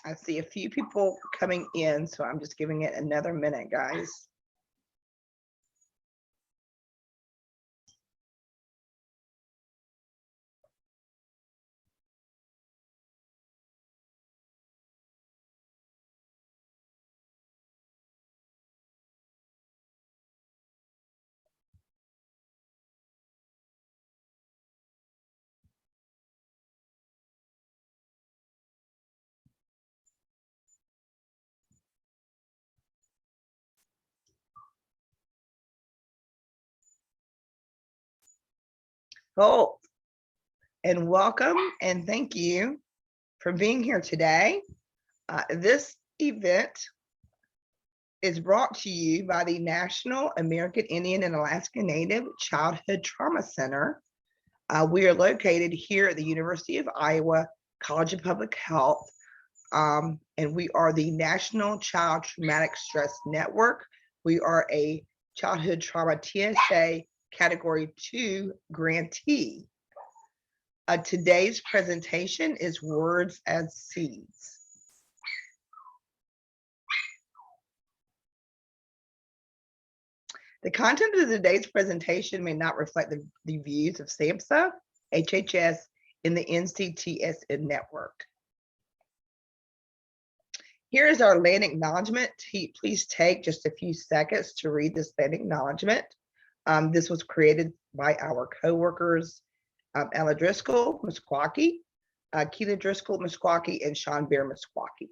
I see a few people coming in, so I'm just giving it another minute, guys. Oh, and welcome and thank you for being here today. This event is brought to you by the National American Indian and Alaska Native Childhood Trauma Center. We are located here at the University of Iowa College of Public Health, and we are the National Child Traumatic Stress Network. We are a Childhood Trauma TSA Category 2 grantee. Today's presentation is Words as Seeds. The content of today's presentation may not reflect the views of SAMHSA, HHS, and the NCTSN network. Here is our land acknowledgement. Please take just a few seconds to read this land acknowledgement. This was created by our co-workers, Ella Driscoll, Meskwaki, Keela Driscoll, Meskwaki, and Sean Bear, Meskwaki.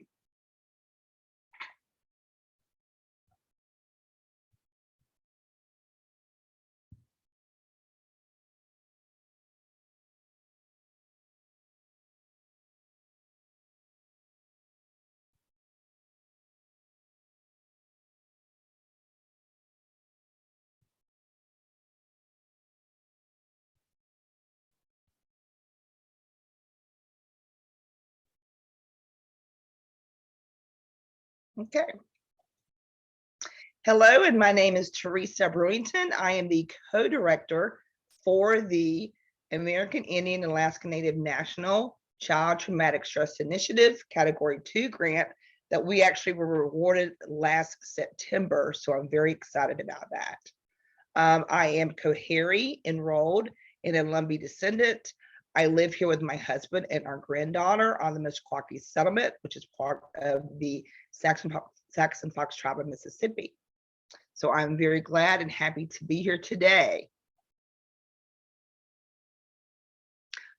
Okay. Hello, and my name is Teresa Brewington. I am the co-director for the American Indian and Alaska Native National Child Traumatic Stress Initiative Category 2 grant that we actually were rewarded last September. So I'm very excited about that. I am Coharie enrolled and a Lumbee descendant. I live here with my husband and our granddaughter on the Meskwaki settlement, which is part of the Saxon Fox tribe of Mississippi. So I'm very glad and happy to be here today.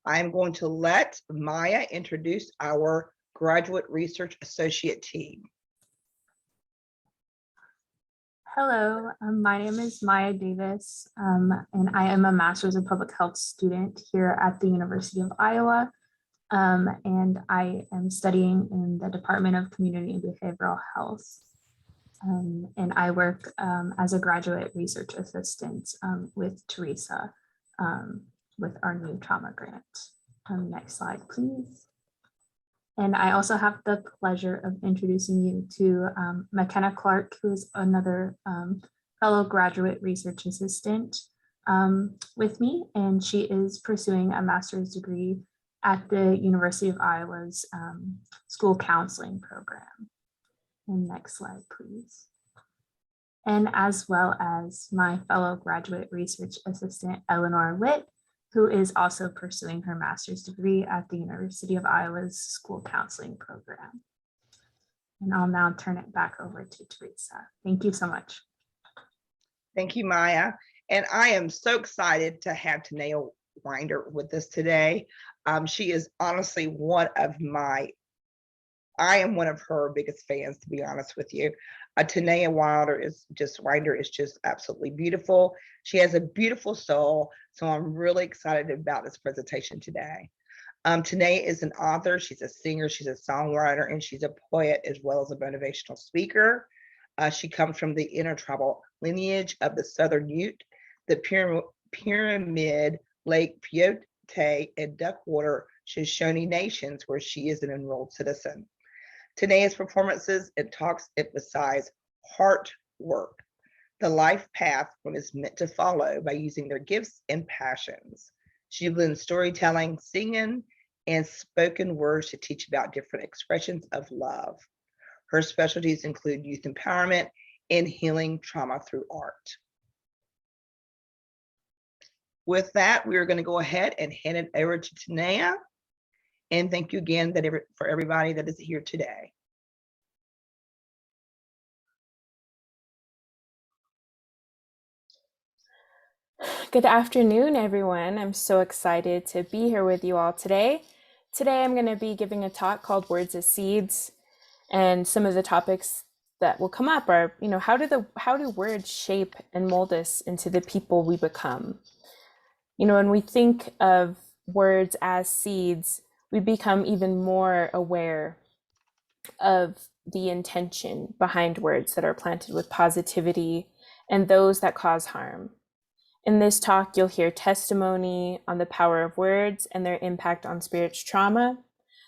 I'm going to let Maya introduce our graduate research associate team. Hello, my name is Maya Davis, and I am a Master's of Public Health student here at the University of Iowa, and I am studying in the Department of Community and Behavioral Health. And I work as a graduate research assistant with Teresa with our new trauma grant. Next slide, please. And I also have the pleasure of introducing you to McKenna Clark, who is another fellow graduate research assistant with me, and she is pursuing a master's degree at the University of Iowa's school counseling program. And next slide, please. And as well as my fellow graduate research assistant, Eleanor Witt, who is also pursuing her master's degree at the University of Iowa's school counseling program. And I'll now turn it back over to Teresa. Thank you so much. Thank you, Maya. And I am so excited to have Tanaya Winder with us today. She is honestly I am one of her biggest fans, to be honest with you. Tanaya Winder is just absolutely beautiful. She has a beautiful soul, so I'm really excited about this presentation today. Tanaya is an author, she's a singer, she's a songwriter, and she's a poet as well as a motivational speaker. She comes from the intertribal lineage of the Southern Ute, the Pyramid, Lake Paiute, and Duckwater Shoshone Nations, where she is an enrolled citizen. Tanaya's performances and talks emphasize heart work, the life path one is meant to follow by using their gifts and passions. She blends storytelling, singing, and spoken words to teach about different expressions of love. Her specialties include youth empowerment and healing trauma through art. With that, we are going to go ahead and hand it over to Tanaya. And thank you again for everybody that is here today. Good afternoon, everyone. I'm so excited to be here with you all today. Today, I'm going to be giving a talk called Words as Seeds, and some of the topics that will come up are, how do words shape and mold us into the people we become? When we think of words as seeds, we become even more aware of the intention behind words that are planted with positivity and those that cause harm. In this talk, you'll hear testimony on the power of words and their impact on spiritual trauma.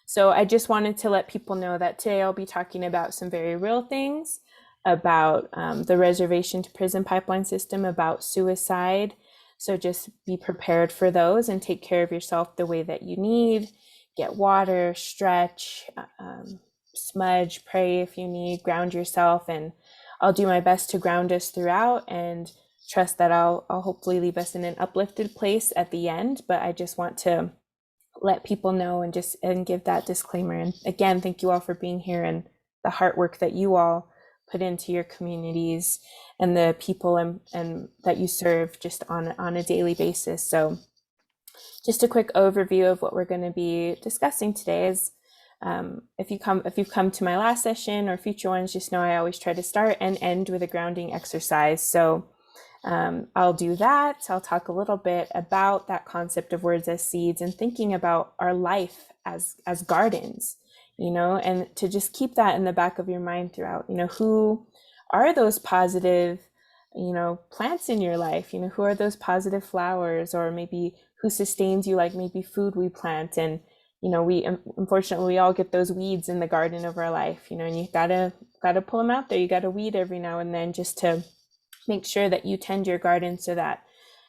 So I just wanted to let people know that today I'll be talking about some very real things about the reservation to prison pipeline system, about suicide. So just be prepared for those and take care of yourself the way that you need. Get water, stretch, smudge, pray if you need, ground yourself. And I'll do my best to ground us throughout and trust that I'll hopefully leave us in an uplifted place at the end. But I just want to let people know and give that disclaimer. And again, thank you all for being here and the hard work that you all put into your communities and the people and that you serve just on a daily basis. So just a quick overview of what we're going to be discussing today is if you've come to my last session or future ones, just know I always try to start and end with a grounding exercise. So I'll do that. I'll talk a little bit about that concept of words as seeds and thinking about our life as gardens, and to just keep that in the back of your mind throughout, who are those positive, plants in your life, who are those positive flowers, or maybe who sustains you, like maybe food we plant. And, we unfortunately, we all get those weeds in the garden of our life, and you gotta pull them out there. You gotta weed every now and then just to make sure that you tend your garden so that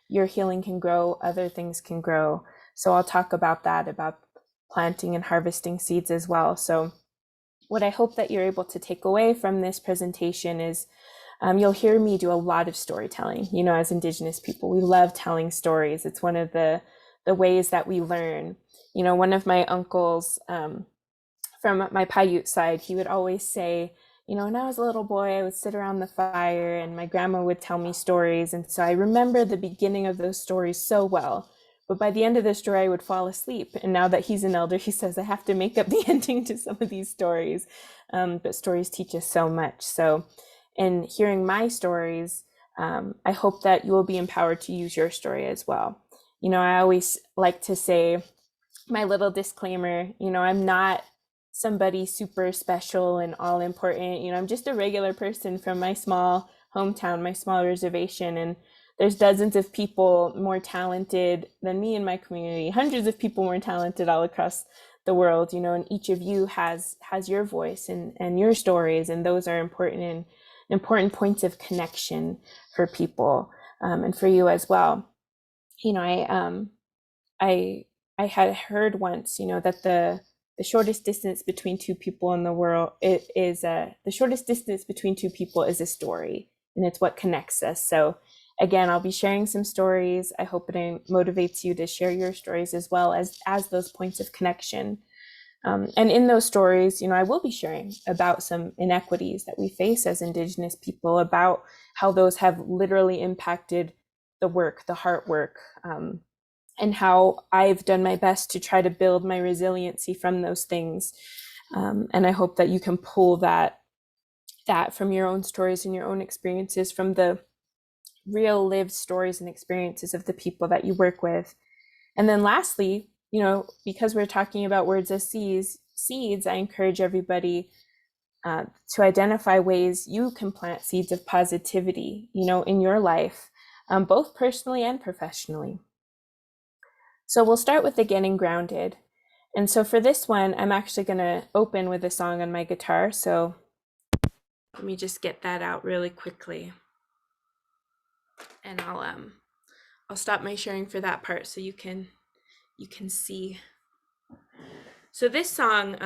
your healing can grow, other things can grow. So I'll talk about that, about planting and harvesting seeds as well. So what I hope that you're able to take away from this presentation is you'll hear me do a lot of storytelling. As Indigenous people, we love telling stories. It's one of the ways that we learn. One of my uncles from my Paiute side, he would always say, when I was a little boy, I would sit around the fire and my grandma would tell me stories. And so I remember the beginning of those stories so well. But by the end of the story, I would fall asleep. And now that he's an elder, he says, I have to make up the ending to some of these stories. But stories teach us so much. So in hearing my stories, I hope that you will be empowered to use your story as well. I always like to say my little disclaimer, I'm not somebody super special and all important. I'm just a regular person from my small hometown, my small reservation, and there's dozens of people more talented than me in my community, hundreds of people more talented all across the world, and each of you has your voice and your stories, and those are important points of connection for people, and for you as well. I had heard once, that the shortest distance between two people in the world the shortest distance between two people is a story, and it's what connects us. So again, I'll be sharing some stories. I hope it motivates you to share your stories as well as those points of connection. And in those stories, I will be sharing about some inequities that we face as Indigenous people, about how those have literally impacted the work, the heart work, and how I've done my best to try to build my resiliency from those things. And I hope that you can pull that from your own stories and your own experiences, from the real lived stories and experiences of the people that you work with. And then lastly, because we're talking about words as seeds, I encourage everybody to identify ways you can plant seeds of positivity, in your life, both personally and professionally. So we'll start with the getting grounded. And so for this one, I'm actually going to open with a song on my guitar. So let me just get that out really quickly. And I'll stop my sharing for that part so you can see So this song,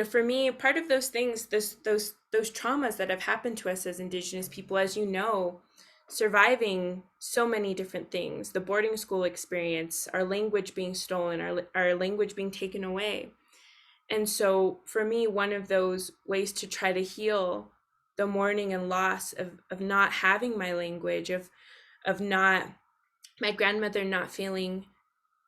for me, part of those things, those traumas that have happened to us as Indigenous people, as you know, surviving so many different things, the boarding school experience, our language being stolen, our language being taken away. And so for me, one of those ways to try to heal the mourning and loss of not having my language, of not, my grandmother not feeling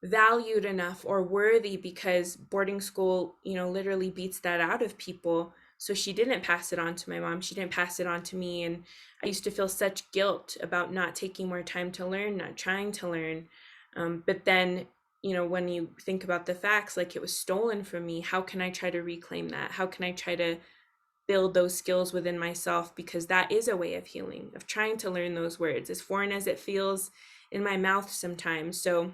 valued enough or worthy, because boarding school, literally beats that out of people. So she didn't pass it on to my mom. She didn't pass it on to me. And I used to feel such guilt about not taking more time to learn, not trying to learn. But then, when you think about the facts, like, it was stolen from me, how can I try to reclaim that? How can I try to build those skills within myself? Because that is a way of healing, of trying to learn those words, as foreign as it feels in my mouth sometimes. So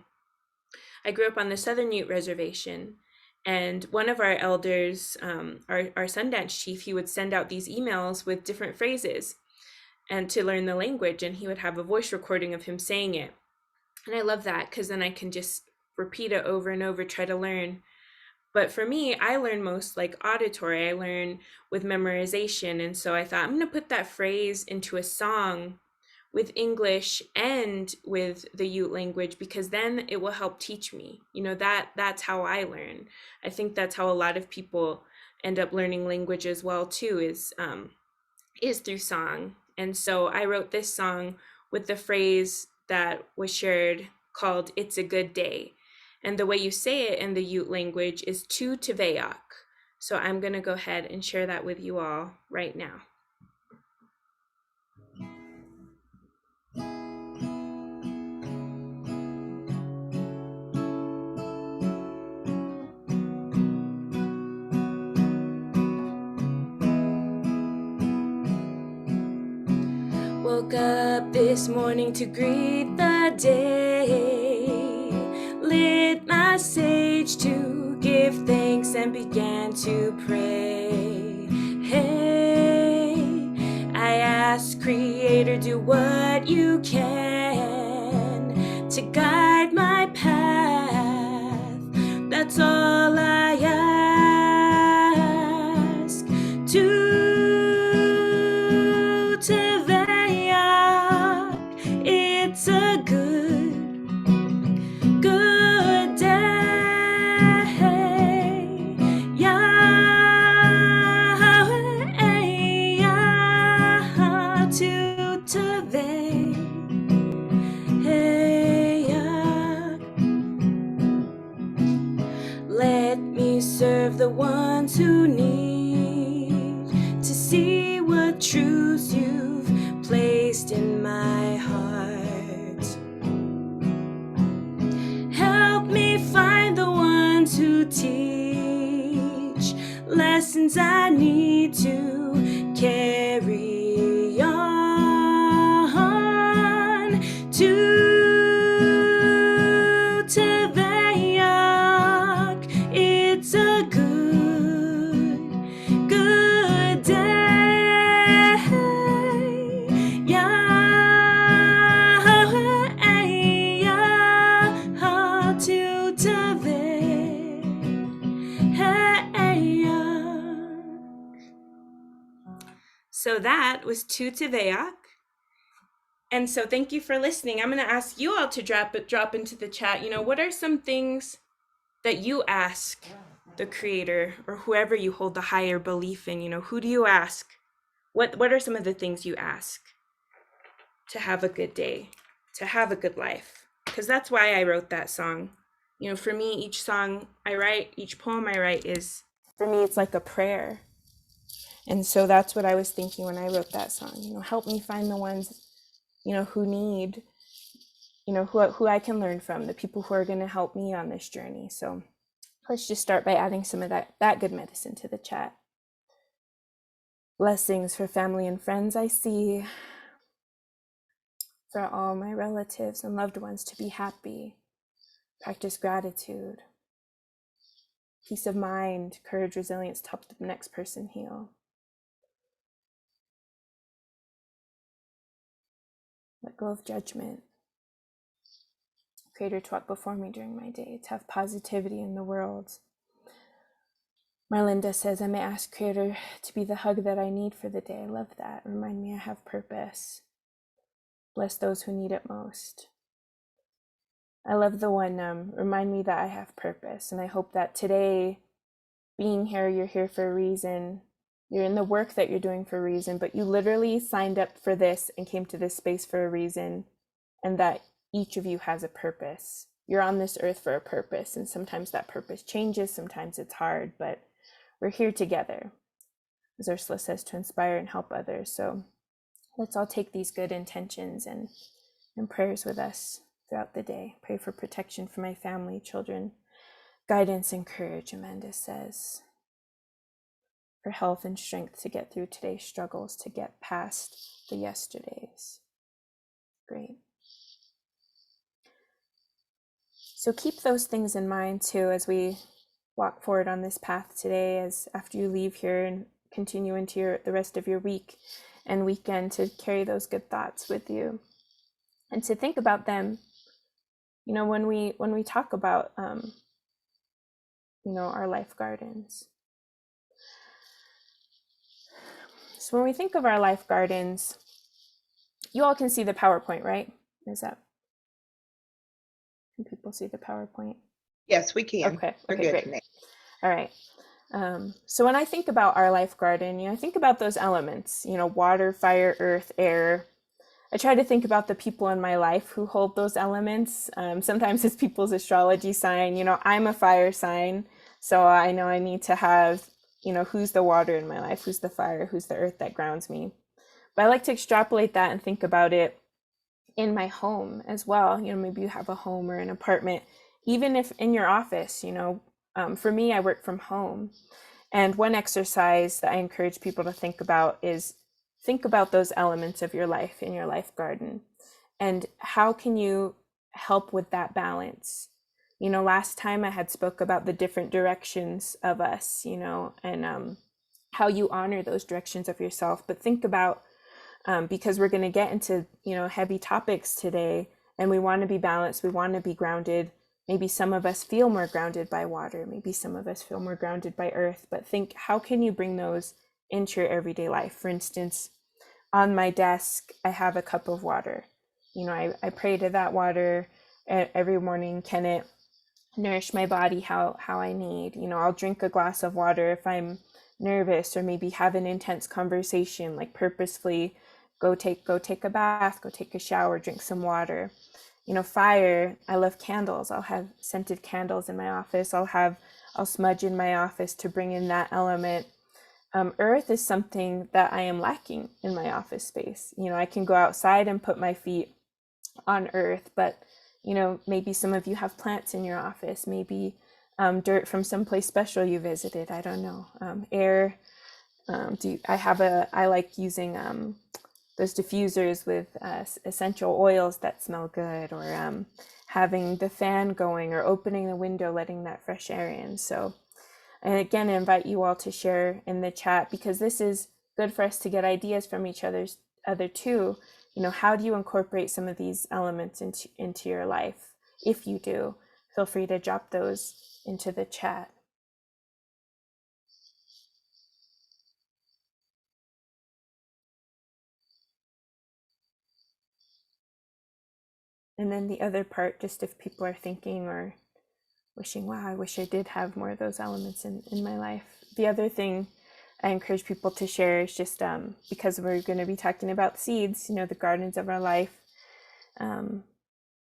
I grew up on the Southern Ute reservation, and one of our elders, our Sundance chief, he would send out these emails with different phrases and to learn the language, and he would have a voice recording of him saying it. And I love that, because then I can just repeat it over and over, try to learn. But for me, I learn most like auditory. I learn with memorization. And so I thought, I'm going to put that phrase into a song with English and with the Ute language, because then it will help teach me. That's how I learn. I think that's how a lot of people end up learning language as well too, is through song. And so I wrote this song with the phrase that was shared called "It's a Good Day." And the way you say it in the Ute language is "tu teveyak." So I'm going to go ahead and share that with you all right now. Woke up this morning to greet the day, lit my sage to give thanks and began to pray. Hey, I ask Creator, do what you can to guide my path. That's all I ask. It's a good day. Yahweh, tutave. Let me serve the ones who need to see what truths you've placed in my heart. Help me find the ones who teach lessons I need to carry on to Teveyak. It's a good day. Yahweh, to Teveyak. So that was Tu Teveyak. And so thank you for listening. I'm going to ask you all to drop into the chat. What are some things that you ask the Creator or whoever you hold the higher belief in? Who do you ask? What are some of the things you ask to have a good day, to have a good life? Because that's why I wrote that song. For me, each song I write, each poem I write is, for me, it's like a prayer. And so that's what I was thinking when I wrote that song. Help me find the ones, who need, who I can learn from, the people who are going to help me on this journey. So let's just start by adding some of that good medicine to the chat. Blessings for family and friends I see, for all my relatives and loved ones to be happy, practice gratitude, peace of mind, courage, resilience to help the next person heal. Let go of judgment. Creator, to walk before me during my day, to have positivity in the world. Marlinda says, I may ask Creator to be the hug that I need for the day. I love that. Remind me I have purpose. Bless those who need it most. I love the one, remind me that I have purpose. And I hope that today, being here, you're here for a reason. You're in the work that you're doing for a reason, but you literally signed up for this and came to this space for a reason, and that each of you has a purpose. You're on this earth for a purpose, and sometimes that purpose changes, sometimes it's hard, but we're here together, as Ursula says, to inspire and help others. So let's all take these good intentions and prayers with us throughout the day. Pray for protection for my family, children, guidance and courage, Amanda says. For health and strength to get through today's struggles, to get past the yesterdays. Great. So keep those things in mind too as we walk forward on this path today, as after you leave here and continue into the rest of your week and weekend, to carry those good thoughts with you and to think about them. You know, when we talk about our life gardens. So when we think of our life gardens, you all can see the PowerPoint, right? Can people see the PowerPoint? Yes, we can. Okay, We're good great. today. All right. So when I think about our life garden, I think about those elements, water, fire, earth, air. I try to think about the people in my life who hold those elements. Sometimes it's people's astrology sign. I'm a fire sign, so I know I need to have, who's the water in my life, who's the fire, who's the earth that grounds me. But I like to extrapolate that and think about it in my home as well. Maybe you have a home or an apartment, even if in your office. For me, I work from home. And one exercise that I encourage people to think about is think about those elements of your life in your life garden, and how can you help with that balance. Last time I had spoke about the different directions of us, and how you honor those directions of yourself. But think about, because we're going to get into, heavy topics today, and we want to be balanced, we want to be grounded. Maybe some of us feel more grounded by water, maybe some of us feel more grounded by earth, but think, how can you bring those into your everyday life? For instance, on my desk, I have a cup of water. I pray to that water every morning. Can it nourish my body how I need? I'll drink a glass of water if I'm nervous, or maybe have an intense conversation, like purposefully go take a bath, go take a shower, drink some water. Fire, I love candles. I'll have scented candles in my office. I'll smudge in my office to bring in that element. Earth is something that I am lacking in my office space. I can go outside and put my feet on earth, but maybe some of you have plants in your office, maybe dirt from someplace special you visited. I don't know. Air, I like using those diffusers with essential oils that smell good, or having the fan going, or opening the window, letting that fresh air in. So, and again, I invite you all to share in the chat, because this is good for us to get ideas from each other too. How do you incorporate some of these elements into your life? If you do, feel free to drop those into the chat. And then the other part, just if people are thinking or wishing, wow, I wish I did have more of those elements in my life. The other thing I encourage people to share is just because we're going to be talking about seeds, the gardens of our life.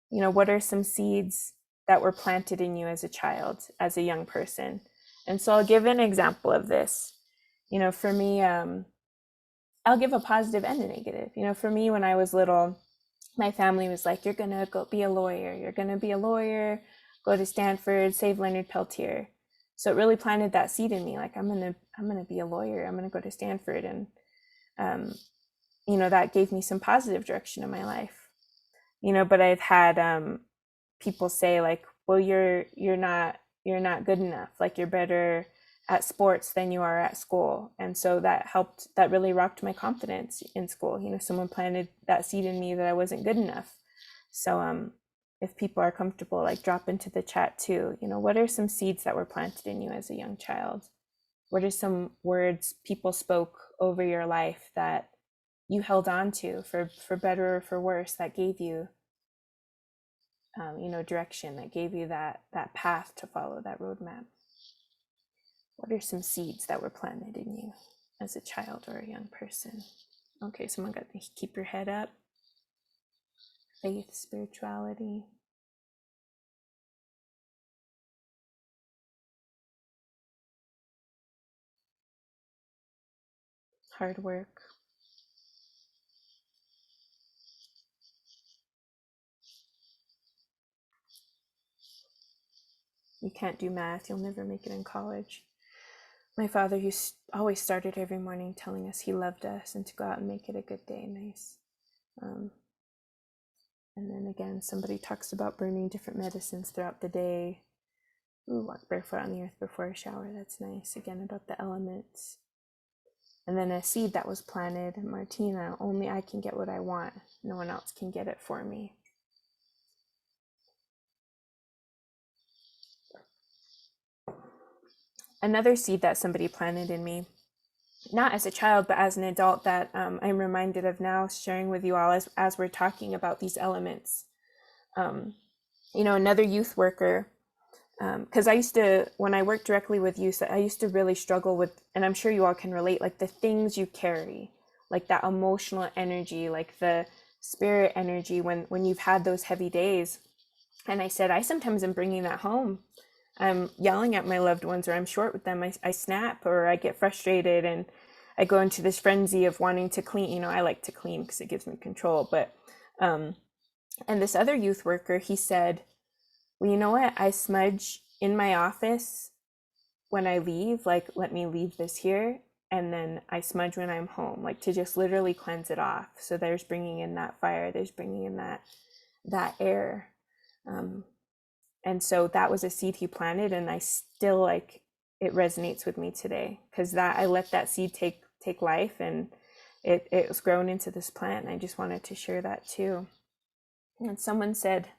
What are some seeds that were planted in you as a child, as a young person? And so I'll give an example of this. For me, I'll give a positive and a negative. For me, when I was little, my family was like, you're going to go be a lawyer. You're going to be a lawyer, go to Stanford, save Leonard Peltier. So it really planted that seed in me. Like, I'm going to be a lawyer. I'm going to go to Stanford. And, that gave me some positive direction in my life, but I've had, people say like, well, you're not good enough. Like, you're better at sports than you are at school. And so that really rocked my confidence in school. Someone planted that seed in me that I wasn't good enough. So if people are comfortable, like drop into the chat too. What are some seeds that were planted in you as a young child? What are some words people spoke over your life that you held on to for better or for worse, that gave you, direction, that gave you that path to follow, that roadmap? What are some seeds that were planted in you as a child or a young person? Okay, someone got to keep your head up. Faith, spirituality. Hard work. You can't do math, you'll never make it in college. My father always started every morning telling us he loved us and to go out and make it a good day. Nice. And then again, somebody talks about burning different medicines throughout the day. Ooh, walk barefoot on the earth before a shower. That's nice. Again, about the elements. And then a seed that was planted, Martina, only I can get what I want. No one else can get it for me. Another seed that somebody planted in me, not as a child, but as an adult, that I'm reminded of now, sharing with you all as we're talking about these elements. Another youth worker, because I used to, when I worked directly with youth, I used to really struggle with, and I'm sure you all can relate, like the things you carry, like that emotional energy, like the spirit energy when you've had those heavy days. And I said, I sometimes am bringing that home. I'm yelling at my loved ones, or I'm short with them. I snap, or I get frustrated, and I go into this frenzy of wanting to clean. I like to clean because it gives me control. But, and this other youth worker, he said, well, you know what? I smudge in my office when I leave, like, let me leave this here. And then I smudge when I'm home, like to just literally cleanse it off. So there's bringing in that fire, there's bringing in that air. And so that was a seed he planted, and I still, like, it resonates with me today, because that I let that seed take life, and it was grown into this plant. And I just wanted to share that too. And someone said,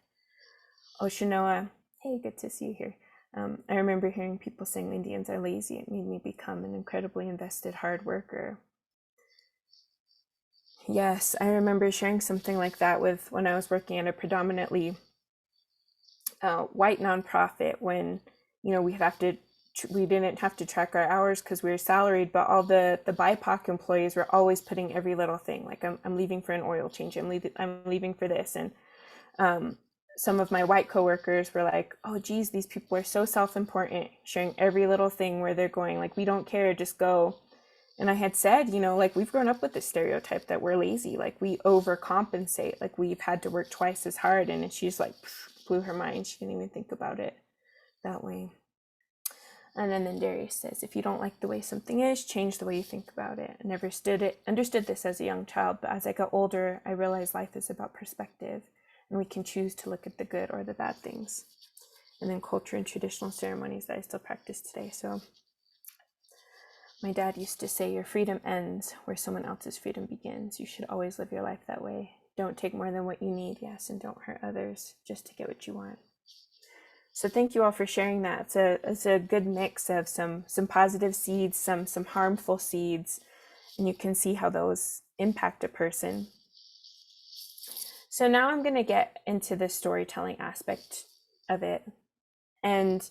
Oshanoa, hey, good to see you here. I remember hearing people saying Indians are lazy. It made me become an incredibly invested hard worker. Yes, I remember sharing something like that when I was working at a predominantly white nonprofit, when we didn't have to track our hours because we were salaried, but all the BIPOC employees were always putting every little thing, like I'm leaving for an oil change, I'm leaving for this. And some of my white coworkers were like, oh geez, these people are so self-important, sharing every little thing where they're going, like, we don't care, just go. And I had said, like, we've grown up with this stereotype that we're lazy, like we overcompensate, like we've had to work twice as hard. And she's like, blew her mind. She didn't even think about it that way. And then Darius says, if you don't like the way something is, change the way you think about it. I never understood this as a young child, but as I got older, I realized life is about perspective, and we can choose to look at the good or the bad things. And then culture and traditional ceremonies that I still practice today. So my dad used to say, your freedom ends where someone else's freedom begins. You should always live your life that way. Don't take more than what you need, yes, and don't hurt others just to get what you want. So thank you all for sharing that. It's a good mix of some positive seeds, some harmful seeds, and you can see how those impact a person. So now I'm going to get into the storytelling aspect of it. And,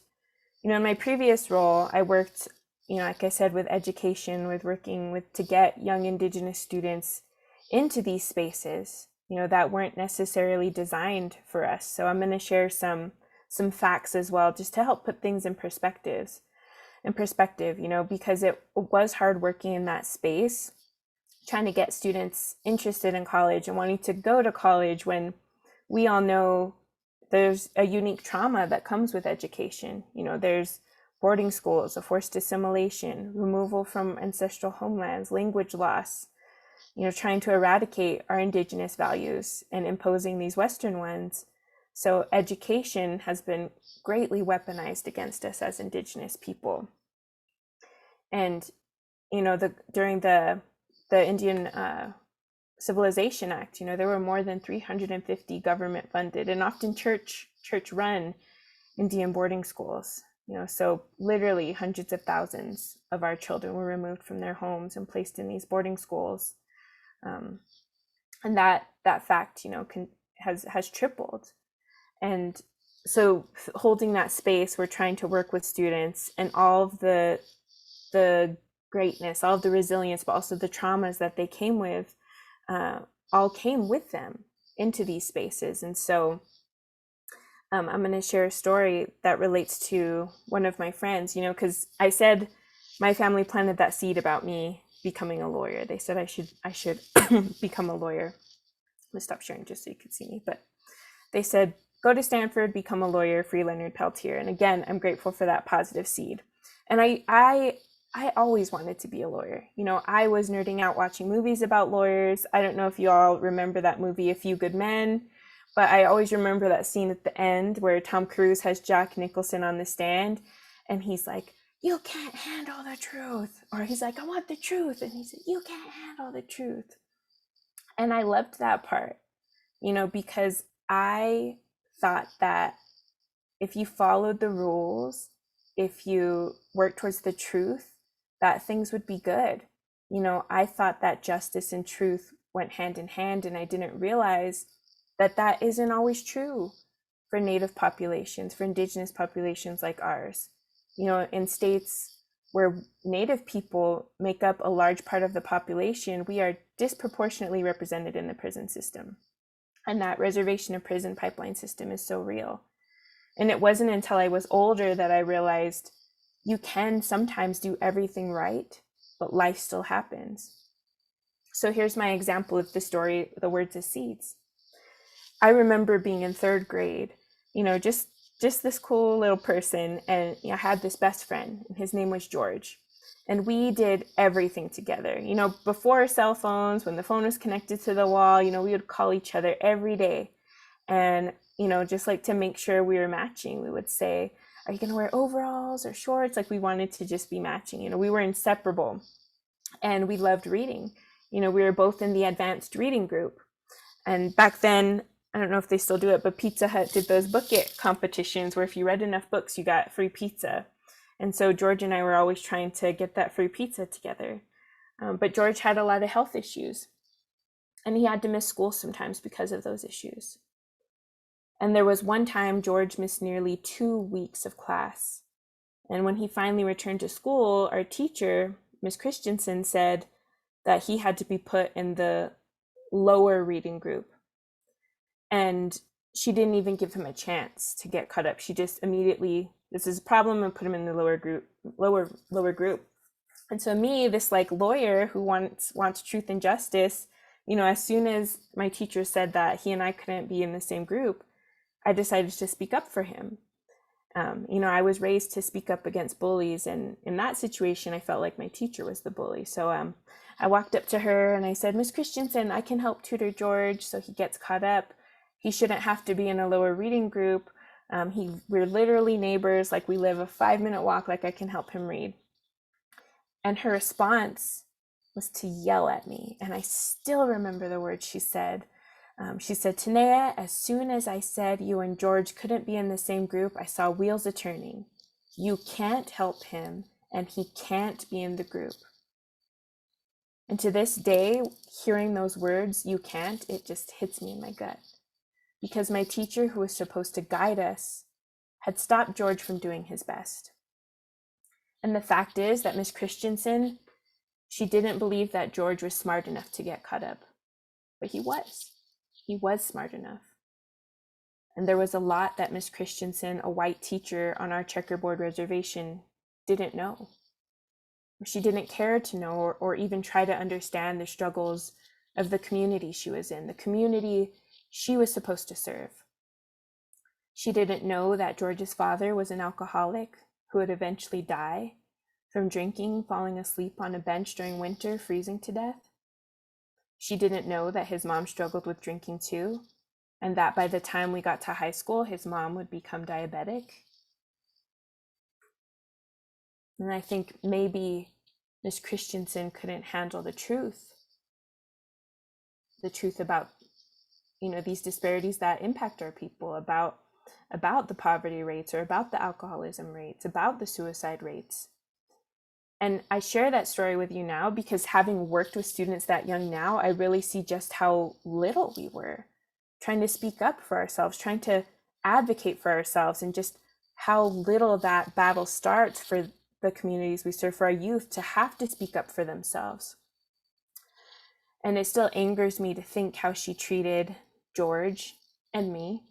in my previous role, I worked, like I said, with education, with working with to get young Indigenous students into these spaces, that weren't necessarily designed for us. So I'm going to share some facts as well, just to help put things in perspective, because it was hard working in that space, trying to get students interested in college and wanting to go to college, when we all know there's a unique trauma that comes with education. There's boarding schools, a forced assimilation, removal from ancestral homelands, language loss, trying to eradicate our Indigenous values and imposing these Western ones. So education has been greatly weaponized against us as Indigenous people. And, during the Indian Civilization Act. There were more than 350 government funded and often church run Indian boarding schools. So literally hundreds of thousands of our children were removed from their homes and placed in these boarding schools. And that fact, has tripled. And so holding that space, we're trying to work with students, and all of the greatness, all of the resilience, but also the traumas that they came with, all came with them into these spaces. And so I'm going to share a story that relates to one of my friends, because I said my family planted that seed about me becoming a lawyer. They said I should become a lawyer. I'm going to stop sharing just so you could see me. But they said, go to Stanford, become a lawyer, free Leonard Peltier. And again, I'm grateful for that positive seed. And I always wanted to be a lawyer. I was nerding out watching movies about lawyers. I don't know if you all remember that movie, A Few Good Men, but I always remember that scene at the end where Tom Cruise has Jack Nicholson on the stand, and he's like, you can't handle the truth. Or he's like, I want the truth. And he said, you can't handle the truth. And I loved that part, because I thought that if you followed the rules, if you worked towards the truth, that things would be good. I thought that justice and truth went hand in hand, and I didn't realize that isn't always true for Native populations, for Indigenous populations like ours. In states where Native people make up a large part of the population, we are disproportionately represented in the prison system. And that reservation to prison pipeline system is so real. And it wasn't until I was older that I realized you can sometimes do everything right, but life still happens. So here's my example of the story, The Words as Seeds. I remember being in 3rd grade, just this cool little person, and I had this best friend, and his name was George. And we did everything together. Before cell phones, when the phone was connected to the wall, we would call each other every day. And, just like to make sure we were matching, we would say, are you going to wear overalls or shorts? Like we wanted to just be matching. We were inseparable, and we loved reading. We were both in the advanced reading group. And back then, I don't know if they still do it, but Pizza Hut did those book it competitions where if you read enough books, you got free pizza. And so George and I were always trying to get that free pizza together. But George had a lot of health issues, and he had to miss school sometimes because of those issues. And there was one time George missed nearly 2 weeks of class. And when he finally returned to school, our teacher, Miss Christensen, said that he had to be put in the lower reading group. And she didn't even give him a chance to get caught up. She just immediately, this is a problem, and put him in the lower group. And so me, this lawyer who wants truth and justice, as soon as my teacher said that he and I couldn't be in the same group, I decided to speak up for him. I was raised to speak up against bullies, and in that situation, I felt like my teacher was the bully. So I walked up to her and I said, Miss Christensen, I can help tutor George so he gets caught up. He shouldn't have to be in a lower reading group. We're literally neighbors, we live a 5-minute walk, I can help him read. And her response was to yell at me. And I still remember the words she said. She said, Tanaya, as soon as I said you and George couldn't be in the same group, I saw wheels a-turning. You can't help him, and he can't be in the group. And to this day, hearing those words, you can't, it just hits me in my gut. Because my teacher, who was supposed to guide us, had stopped George from doing his best. And the fact is that Miss Christensen, she didn't believe that George was smart enough to get caught up. But he was. He was smart enough. And there was a lot that Miss Christensen, a white teacher on our checkerboard reservation, didn't know. She didn't care to know or even try to understand the struggles of the community she was in, the community she was supposed to serve. She didn't know that George's father was an alcoholic who would eventually die from drinking, falling asleep on a bench during winter, freezing to death. She didn't know that his mom struggled with drinking too, and that by the time we got to high school, his mom would become diabetic. And I think maybe Miss Christensen couldn't handle the truth. the truth about, these disparities that impact our people, about the poverty rates, or about the alcoholism rates, about the suicide rates. And I share that story with you now because, having worked with students that young now, I really see just how little we were trying to speak up for ourselves, trying to advocate for ourselves, and just how little that battle starts for the communities we serve, for our youth to have to speak up for themselves. And it still angers me to think how she treated George and me.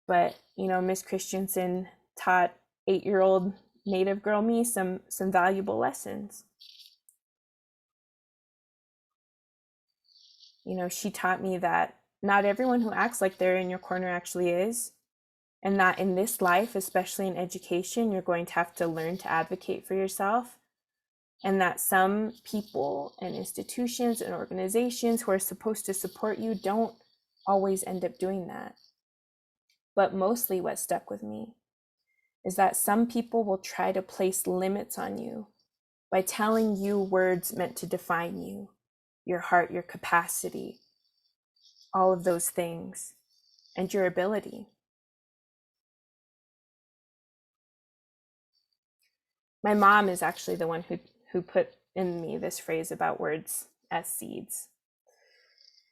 But, Miss Christensen taught 8-year-old Native girl me some valuable lessons. She taught me that not everyone who acts like they're in your corner actually is, and that in this life, especially in education, you're going to have to learn to advocate for yourself, and that some people and institutions and organizations who are supposed to support you don't always end up doing that. But mostly what stuck with me is that some people will try to place limits on you by telling you words meant to define you, your heart, your capacity, all of those things, and your ability. My mom is actually the one who put in me this phrase about words as seeds.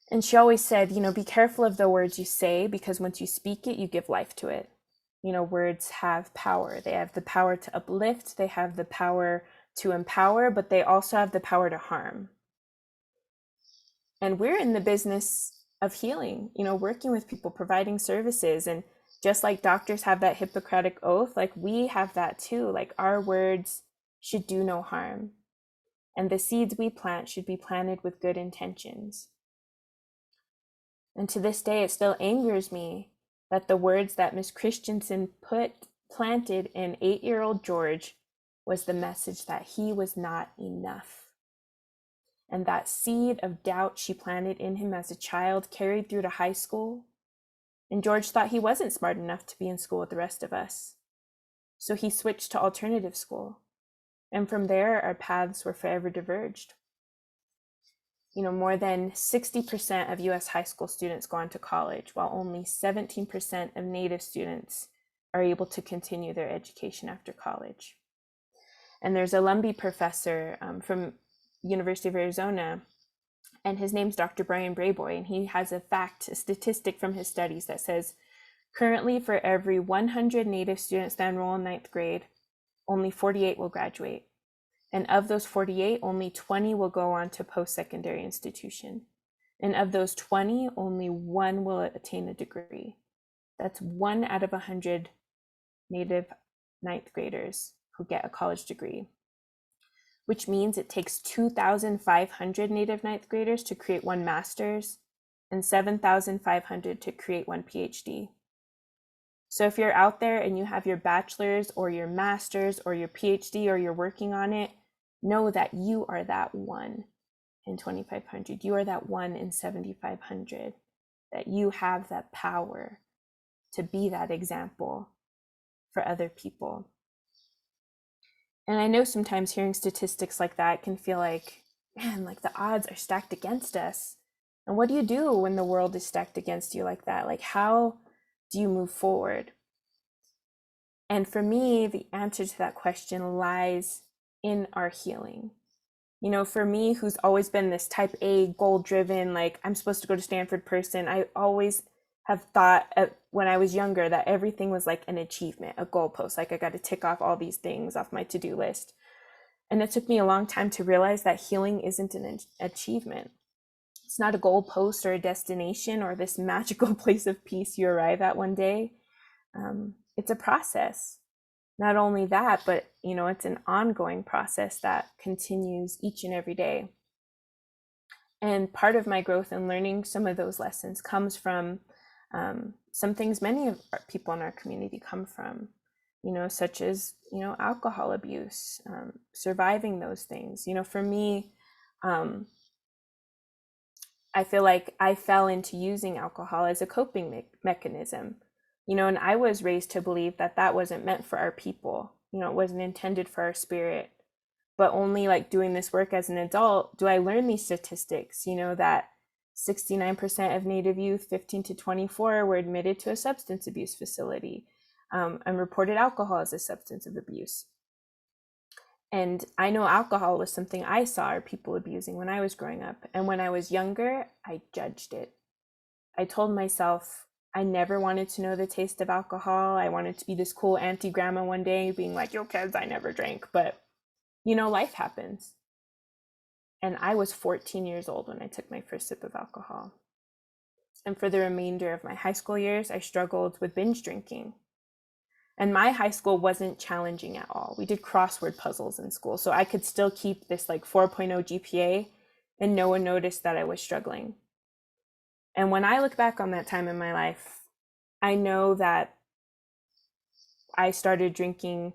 And she always said, be careful of the words you say, because once you speak it, you give life to it. Words have power. They have the power to uplift, they have the power to empower, but they also have the power to harm. And we're in the business of healing, working with people, providing services. And just like doctors have that Hippocratic oath, like we have that too. Like our words should do no harm. And the seeds we plant should be planted with good intentions. And to this day, it still angers me that the words that Miss Christensen planted in 8-year-old George was the message that he was not enough. And that seed of doubt she planted in him as a child carried through to high school. And George thought he wasn't smart enough to be in school with the rest of us. So he switched to alternative school. And from there, our paths were forever diverged. More than 60% of US high school students go on to college, while only 17% of Native students are able to continue their education after college. And there's a Lumbee professor from University of Arizona, and his name's Dr. Brian Brayboy, and he has a statistic from his studies that says, currently for every 100 Native students that enroll in 9th grade, only 48 will graduate. And of those 48, only 20 will go on to post-secondary institution. And of those 20, only 1 will attain a degree. That's 1 out of 100 Native 9th graders who get a college degree, which means it takes 2,500 Native 9th graders to create 1 master's and 7,500 to create 1 PhD. So if you're out there and you have your bachelor's or your master's or your PhD, or you're working on it, know that you are that 1 in 2,500. You are that 1 in 7,500, that you have that power to be that example for other people. And I know sometimes hearing statistics like that can feel like, man, like the odds are stacked against us. And what do you do when the world is stacked against you like that? Like, how do you move forward? And for me, the answer to that question lies in our healing. For me, who's always been this type A, goal-driven, like I'm supposed to go to Stanford person, I always have thought when I was younger that everything was like an achievement, a goalpost, like I got to tick off all these things off my to-do list. And it took me a long time to realize that healing isn't an achievement. It's not a goalpost or a destination or this magical place of peace you arrive at one day. It's a process. Not only that, but it's an ongoing process that continues each and every day. And part of my growth and learning some of those lessons comes from some things many of our people in our community come from, such as, alcohol abuse, surviving those things. For me, I feel like I fell into using alcohol as a coping mechanism. And I was raised to believe that that wasn't meant for our people. It wasn't intended for our spirit. But only like doing this work as an adult do I learn these statistics, that 69% of Native youth 15 to 24 were admitted to a substance abuse facility, and reported alcohol as a substance of abuse. And I know alcohol was something I saw people abusing when I was growing up. And when I was younger, I judged it. I told myself I never wanted to know the taste of alcohol. I wanted to be this cool auntie grandma one day being like, yo kids, I never drank. But, life happens. And I was 14 years old when I took my first sip of alcohol. And for the remainder of my high school years, I struggled with binge drinking. And my high school wasn't challenging at all. We did crossword puzzles in school, so I could still keep this 4.0 GPA, and no one noticed that I was struggling. And when I look back on that time in my life, I know that I started drinking,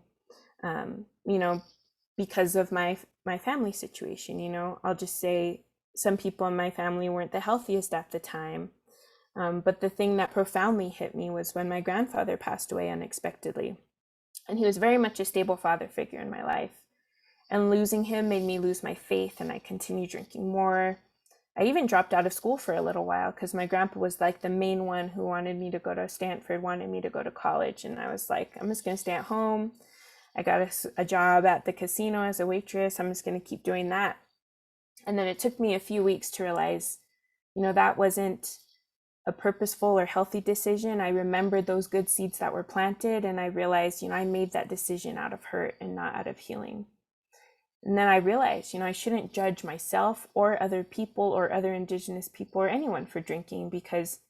because of my family situation. I'll just say some people in my family weren't the healthiest at the time. But the thing that profoundly hit me was when my grandfather passed away unexpectedly. And he was very much a stable father figure in my life. And losing him made me lose my faith, and I continued drinking more. I even dropped out of school for a little while because my grandpa was the main one who wanted me to go to Stanford, wanted me to go to college. And I was like, I'm just going to stay at home. I got a job at the casino as a waitress. I'm just going to keep doing that. And then it took me a few weeks to realize, that wasn't a purposeful or healthy decision. I remembered those good seeds that were planted, and I realized, I made that decision out of hurt and not out of healing. And then I realized, I shouldn't judge myself or other people or other Indigenous people or anyone for drinking, because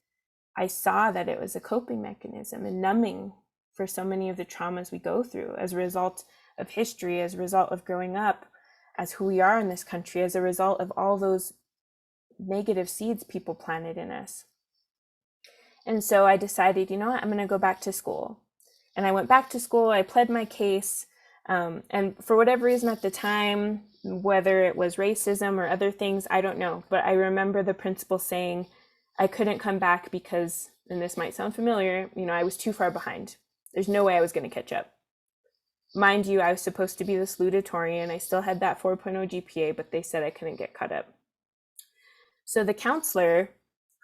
I saw that it was a coping mechanism and numbing for so many of the traumas we go through as a result of history, as a result of growing up as who we are in this country, as a result of all those negative seeds people planted in us. And so I decided, I'm going to go back to school. And I went back to school. I pled my case. And for whatever reason at the time, whether it was racism or other things, I don't know. But I remember the principal saying I couldn't come back because, and this might sound familiar, I was too far behind. There's no way I was going to catch up. Mind you, I was supposed to be the salutatorian. I still had that 4.0 GPA, but they said I couldn't get caught up. So the counselor,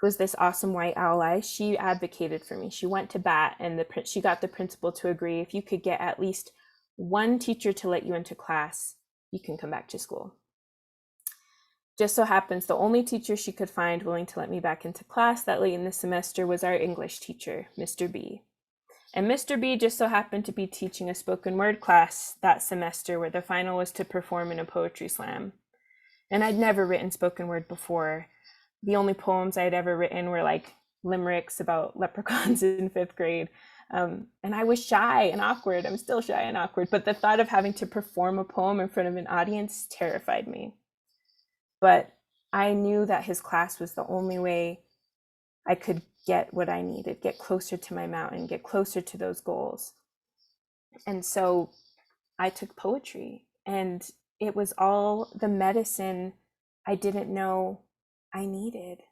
who was this awesome white ally, she advocated for me. She went to bat, and she got the principal to agree if you could get at least one teacher to let you into class, you can come back to school. Just so happens the only teacher she could find willing to let me back into class that late in the semester was our English teacher, Mr. B. And Mr. B just so happened to be teaching a spoken word class that semester where the final was to perform in a poetry slam. And I'd never written spoken word before. The only poems I'd ever written were limericks about leprechauns in 5th grade. And I was shy and awkward. I'm still shy and awkward, but the thought of having to perform a poem in front of an audience terrified me. But I knew that his class was the only way I could get what I needed, get closer to my mountain, get closer to those goals. And so I took poetry, and it was all the medicine I didn't know I needed.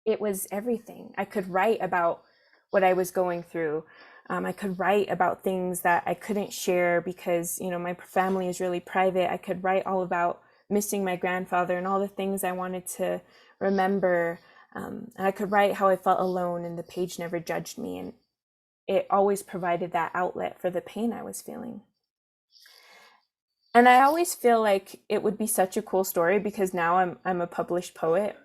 It was everything. I could write about what I was going through. I could write about things that I couldn't share because, my family is really private. I could write all about missing my grandfather and all the things I wanted to remember. And I could write how I felt alone, and the page never judged me. And it always provided that outlet for the pain I was feeling. And I always feel like it would be such a cool story because now I'm a published poet.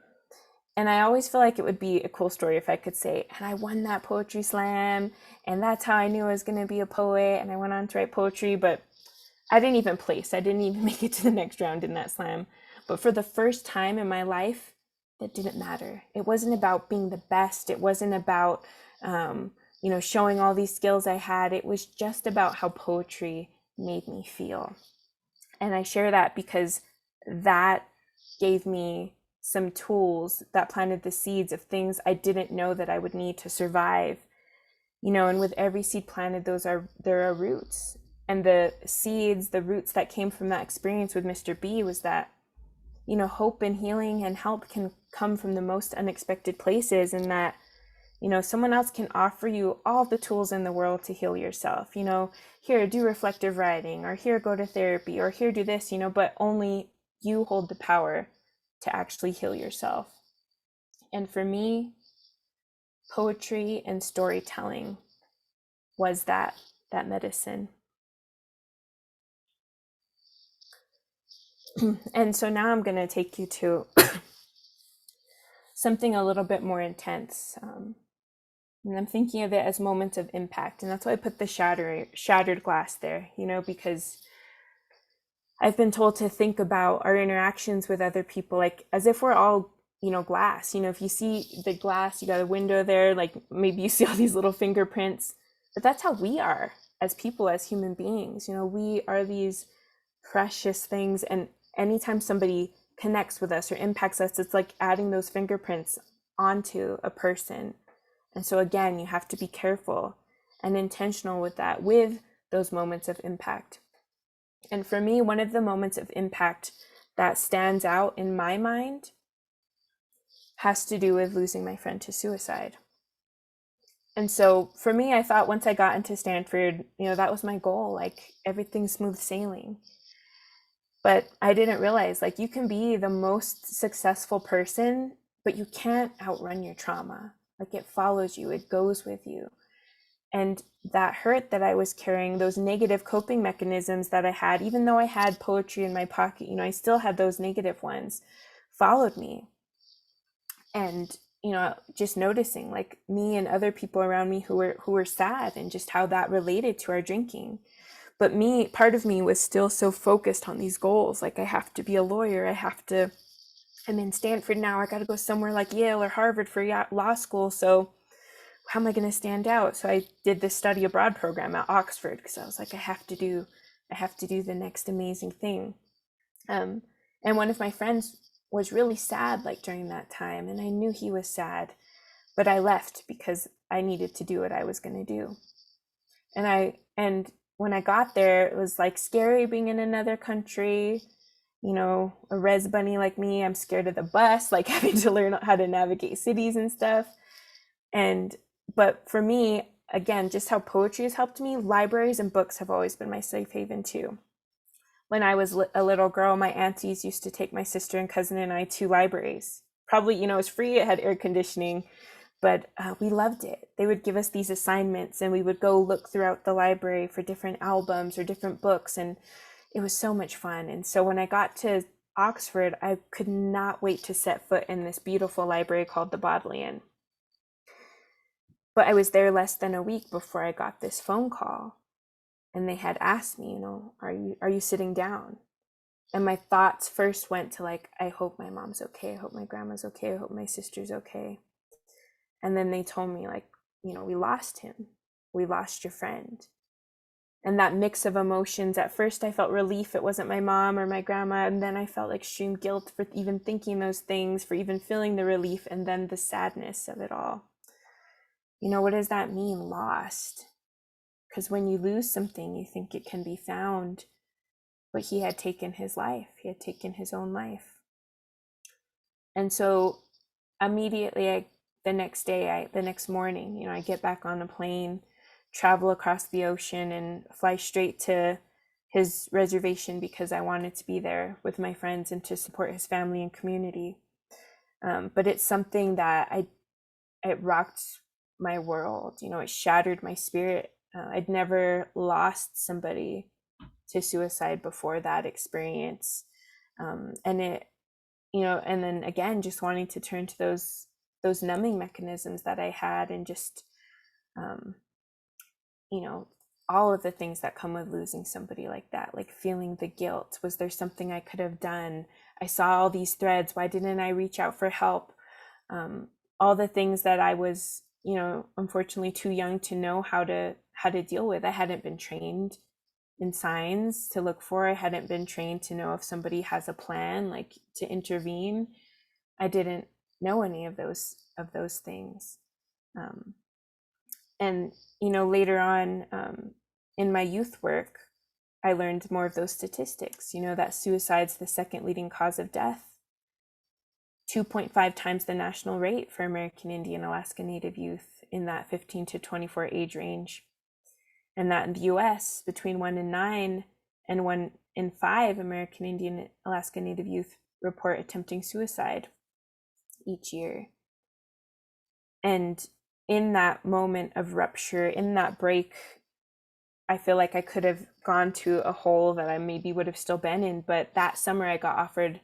And I always feel like it would be a cool story if I could say, and I won that poetry slam, and that's how I knew I was going to be a poet, and I went on to write poetry, but I didn't even place. I didn't even make it to the next round in that slam. But for the first time in my life, that didn't matter. It wasn't about being the best. It wasn't about, showing all these skills I had. It was just about how poetry made me feel. And I share that because that gave me some tools that planted the seeds of things I didn't know that I would need to survive. And with every seed planted, there are roots. And the seeds, the roots that came from that experience with Mr. B was that, hope and healing and help can come from the most unexpected places, and that, someone else can offer you all the tools in the world to heal yourself. Here, do reflective writing, or here, go to therapy, or here, do this, but only you hold the power to actually heal yourself. And for me, poetry and storytelling was that medicine. And so now I'm going to take you to something a little bit more intense. And I'm thinking of it as moments of impact. And that's why I put the shattered glass there, because I've been told to think about our interactions with other people, like as if we're all, glass. If you see the glass, you got a window there, like maybe you see all these little fingerprints, but that's how we are as people, as human beings. We are these precious things. And anytime somebody connects with us or impacts us, it's like adding those fingerprints onto a person. And so again, you have to be careful and intentional with that, with those moments of impact. And for me, one of the moments of impact that stands out in my mind has to do with losing my friend to suicide. And so for me, I thought once I got into Stanford, that was my goal, like everything's smooth sailing. But I didn't realize, like, you can be the most successful person, but you can't outrun your trauma. Like, it follows you, it goes with you. And that hurt that I was carrying, those negative coping mechanisms that I had, even though I had poetry in my pocket, I still had those negative ones, followed me. And, just noticing, like, me and other people around me who were sad, and just how that related to our drinking. But part of me was still so focused on these goals. Like, I have to be a lawyer. I'm in Stanford now. I got to go somewhere like Yale or Harvard for law school. So how am I going to stand out? So I did this study abroad program at Oxford, because I was like, I have to do the next amazing thing. And one of my friends was really sad, like during that time. And I knew he was sad, but I left because I needed to do what I was going to do. And when I got there, it was like scary being in another country, a res bunny like me. I'm scared of the bus, like having to learn how to navigate cities and stuff. But for me, again, just how poetry has helped me, libraries and books have always been my safe haven too. When I was a little girl, my aunties used to take my sister and cousin and I to libraries. Probably, it was free, it had air conditioning, but we loved it. They would give us these assignments, and we would go look throughout the library for different albums or different books, and it was so much fun. And so when I got to Oxford, I could not wait to set foot in this beautiful library called the Bodleian. But I was there less than a week before I got this phone call, and they had asked me, are you sitting down? And my thoughts first went to, like, I hope my mom's okay. I hope my grandma's okay. I hope my sister's okay. And then they told me, like, we lost him. We lost your friend. And that mix of emotions, at first I felt relief it wasn't my mom or my grandma, and then I felt extreme guilt for even thinking those things, for even feeling the relief, and then the sadness of it all. What does that mean, lost? Because when you lose something, you think it can be found, but he had taken his life. He had taken his own life. And so immediately, the next morning, I get back on a plane, travel across the ocean, and fly straight to his reservation, because I wanted to be there with my friends and to support his family and community. But it's something that it rocked my world. It shattered my spirit. I'd never lost somebody to suicide before that experience. And it, and then again, just wanting to turn to those numbing mechanisms that I had, and just, all of the things that come with losing somebody like that, like feeling the guilt. Was there something I could have done? I saw all these threads. Why didn't I reach out for help? All the things that I was, unfortunately too young to know how to deal with. I hadn't been trained in signs to look for. I hadn't been trained to know if somebody has a plan, like to intervene. I didn't know any of those things. And later on, in my youth work, I learned more of those statistics. That suicide's the second leading cause of death, 2.5 times the national rate for American Indian, Alaska Native youth in that 15 to 24 age range. And that in the US, between 1 in 9 and 1 in 5 American Indian Alaska Native youth report attempting suicide each year. And in that moment of rupture, in that break, I feel like I could have gone to a hole that I maybe would have still been in. But that summer I got offered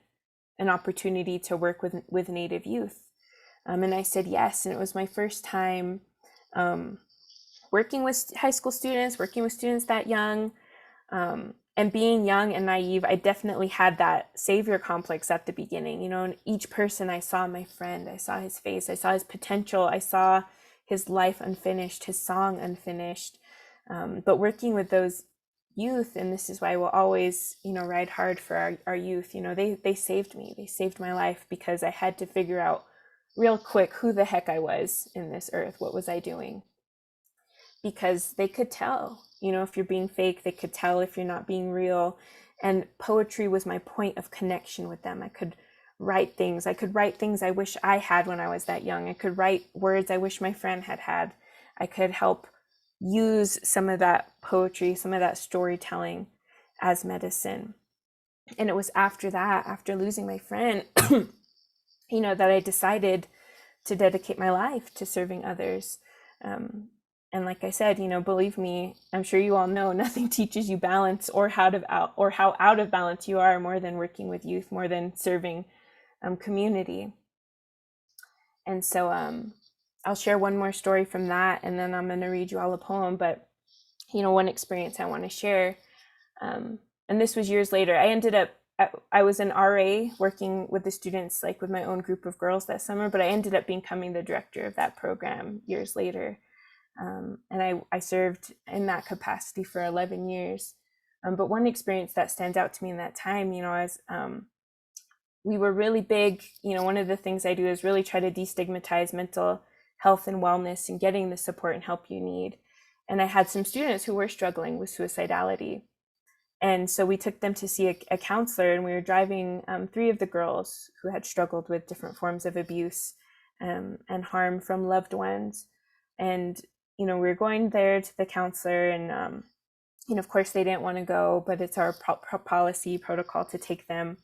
an opportunity to work with Native youth. And I said yes. And it was my first time working with high school students, working with students that young. And being young and naive, I definitely had that savior complex at the beginning. You know, and each person I saw my friend, I saw his face, I saw his potential, I saw his life unfinished, his song unfinished. But working with those youth, and this is why we'll always, you know, ride hard for our youth, you know, they saved me, they saved my life, because I had to figure out real quick who the heck I was in this earth. What was I doing? Because they could tell, you know, if you're being fake, they could tell if you're not being real. And poetry was my point of connection with them. I could write things. I could write things I wish I had when I was that young. I could write words I wish my friend had had. I could help use some of that poetry, some of that storytelling as medicine. And it was after that, after losing my friend, you know, that I decided to dedicate my life to serving others. And like I said, you know, believe me, I'm sure you all know, nothing teaches you balance or how out of balance you are more than working with youth, more than serving community. And so I'll share one more story from that, and then I'm going to read you all a poem. But, you know, one experience I want to share, and this was years later. I was an RA working with the students, like with my own group of girls that summer, but I ended up becoming the director of that program years later. And I served in that capacity for 11 years. But one experience that stands out to me in that time, you know, as we were really big, you know, one of the things I do is really try to destigmatize mental health and wellness and getting the support and help you need. And I had some students who were struggling with suicidality. And so we took them to see a counselor, and we were driving 3 of the girls who had struggled with different forms of abuse and harm from loved ones. And you know, we were going there to the counselor, and you know, of course they didn't want to go, but it's our policy protocol to take them.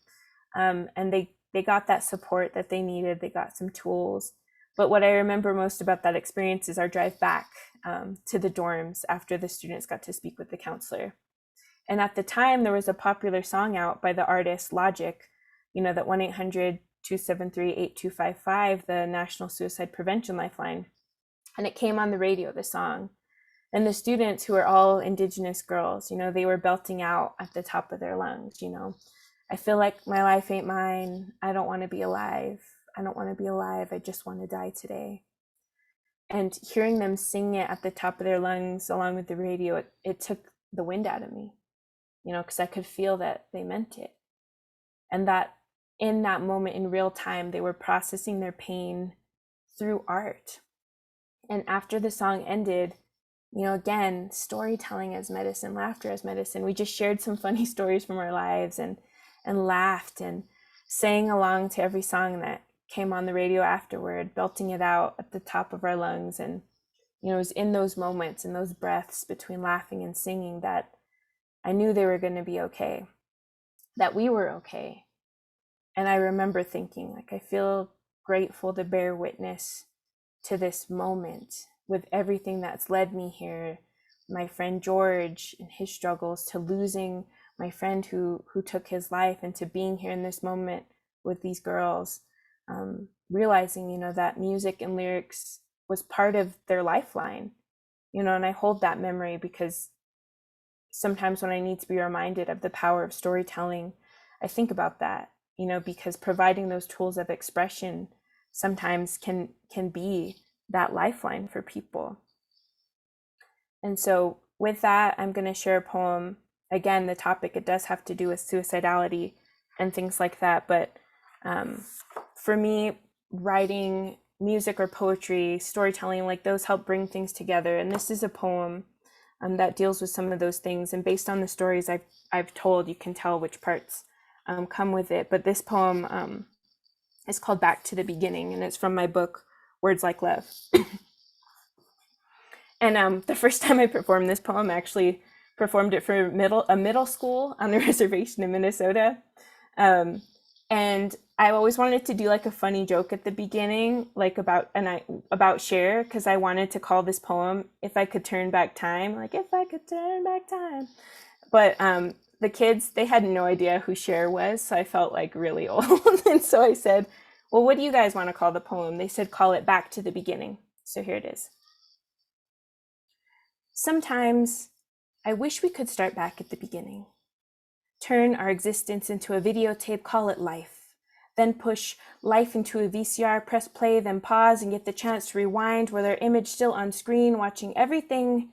And they got that support that they needed. They got some tools. But what I remember most about that experience is our drive back to the dorms after the students got to speak with the counselor. And at the time, there was a popular song out by the artist Logic, you know, that 1-800-273-8255, the National Suicide Prevention Lifeline. And it came on the radio, the song. And the students, who are all Indigenous girls, you know, they were belting out at the top of their lungs, you know, I feel like my life ain't mine. I don't want to be alive. I don't want to be alive. I just want to die today. And hearing them sing it at the top of their lungs along with the radio, it took the wind out of me, you know, because I could feel that they meant it. And that in that moment, in real time, they were processing their pain through art. And after the song ended, you know, again, storytelling as medicine, laughter as medicine. We just shared some funny stories from our lives and laughed and sang along to every song that came on the radio afterward, belting it out at the top of our lungs. And, you know, it was in those moments, in those breaths between laughing and singing, that I knew they were going to be okay, that we were okay. And I remember thinking, like, I feel grateful to bear witness to this moment with everything that's led me here. My friend George and his struggles, to losing my friend who took his life, and to being here in this moment with these girls, realizing, you know, that music and lyrics was part of their lifeline, you know. And I hold that memory because sometimes when I need to be reminded of the power of storytelling, I think about that, you know, because providing those tools of expression sometimes can be that lifeline for people. And so with that, I'm going to share a poem. Again, the topic, it does have to do with suicidality and things like that. But for me, writing music or poetry, storytelling, like those help bring things together. And this is a poem that deals with some of those things. And based on the stories I've told, you can tell which parts come with it. But this poem is called Back to the Beginning, and it's from my book, Words Like Love. And the first time I performed this poem, actually, performed it for a middle school on a reservation in Minnesota. And I always wanted to do like a funny joke at the beginning, like about Cher, because I wanted to call this poem "If I Could Turn Back Time," like if I could turn back time. But the kids, they had no idea who Cher was, so I felt like really old. And so I said, "Well, what do you guys want to call the poem?" They said, "Call it Back to the Beginning." So here it is. Sometimes I wish we could start back at the beginning. Turn our existence into a videotape, call it life. Then push life into a VCR, press play, then pause and get the chance to rewind with our image still on screen, watching everything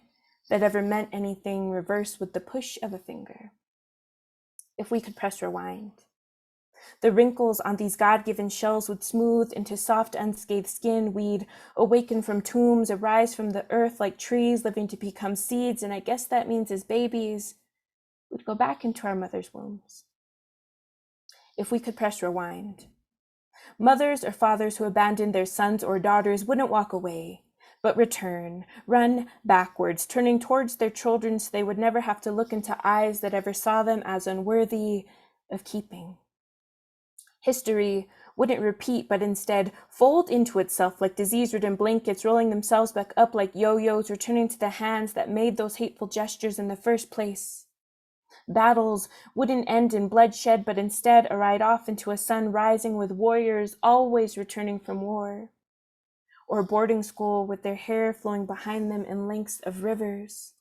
that ever meant anything reverse with the push of a finger. If we could press rewind, the wrinkles on these God-given shells would smooth into soft, unscathed skin. We'd awaken from tombs, arise from the earth like trees, living to become seeds. And I guess that means as babies, we'd go back into our mother's wombs. If we could press rewind, mothers or fathers who abandoned their sons or daughters wouldn't walk away, but return, run backwards, turning towards their children so they would never have to look into eyes that ever saw them as unworthy of keeping. History wouldn't repeat, but instead fold into itself like disease-ridden blankets, rolling themselves back up like yo-yos, returning to the hands that made those hateful gestures in the first place. Battles wouldn't end in bloodshed, but instead a ride off into a sun rising with warriors always returning from war, or boarding school with their hair flowing behind them in lengths of rivers.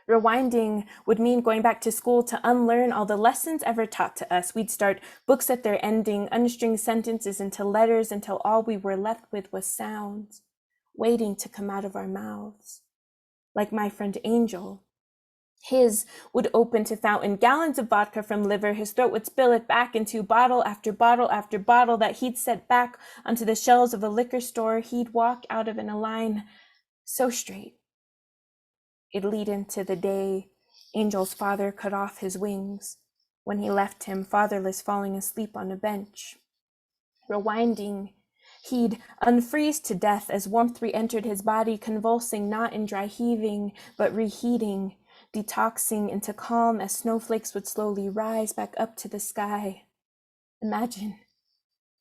Rewinding would mean going back to school to unlearn all the lessons ever taught to us. We'd start books at their ending, unstring sentences into letters until all we were left with was sounds waiting to come out of our mouths. Like my friend Angel. His would open to fountain gallons of vodka from liver. His throat would spill it back into bottle after bottle after bottle that he'd set back onto the shelves of a liquor store. He'd walk out of in a line so straight. It'd lead into the day Angel's father cut off his wings when he left him fatherless, falling asleep on a bench. Rewinding, he'd unfreeze to death as warmth re-entered his body, convulsing not in dry heaving, but reheating, detoxing into calm as snowflakes would slowly rise back up to the sky. Imagine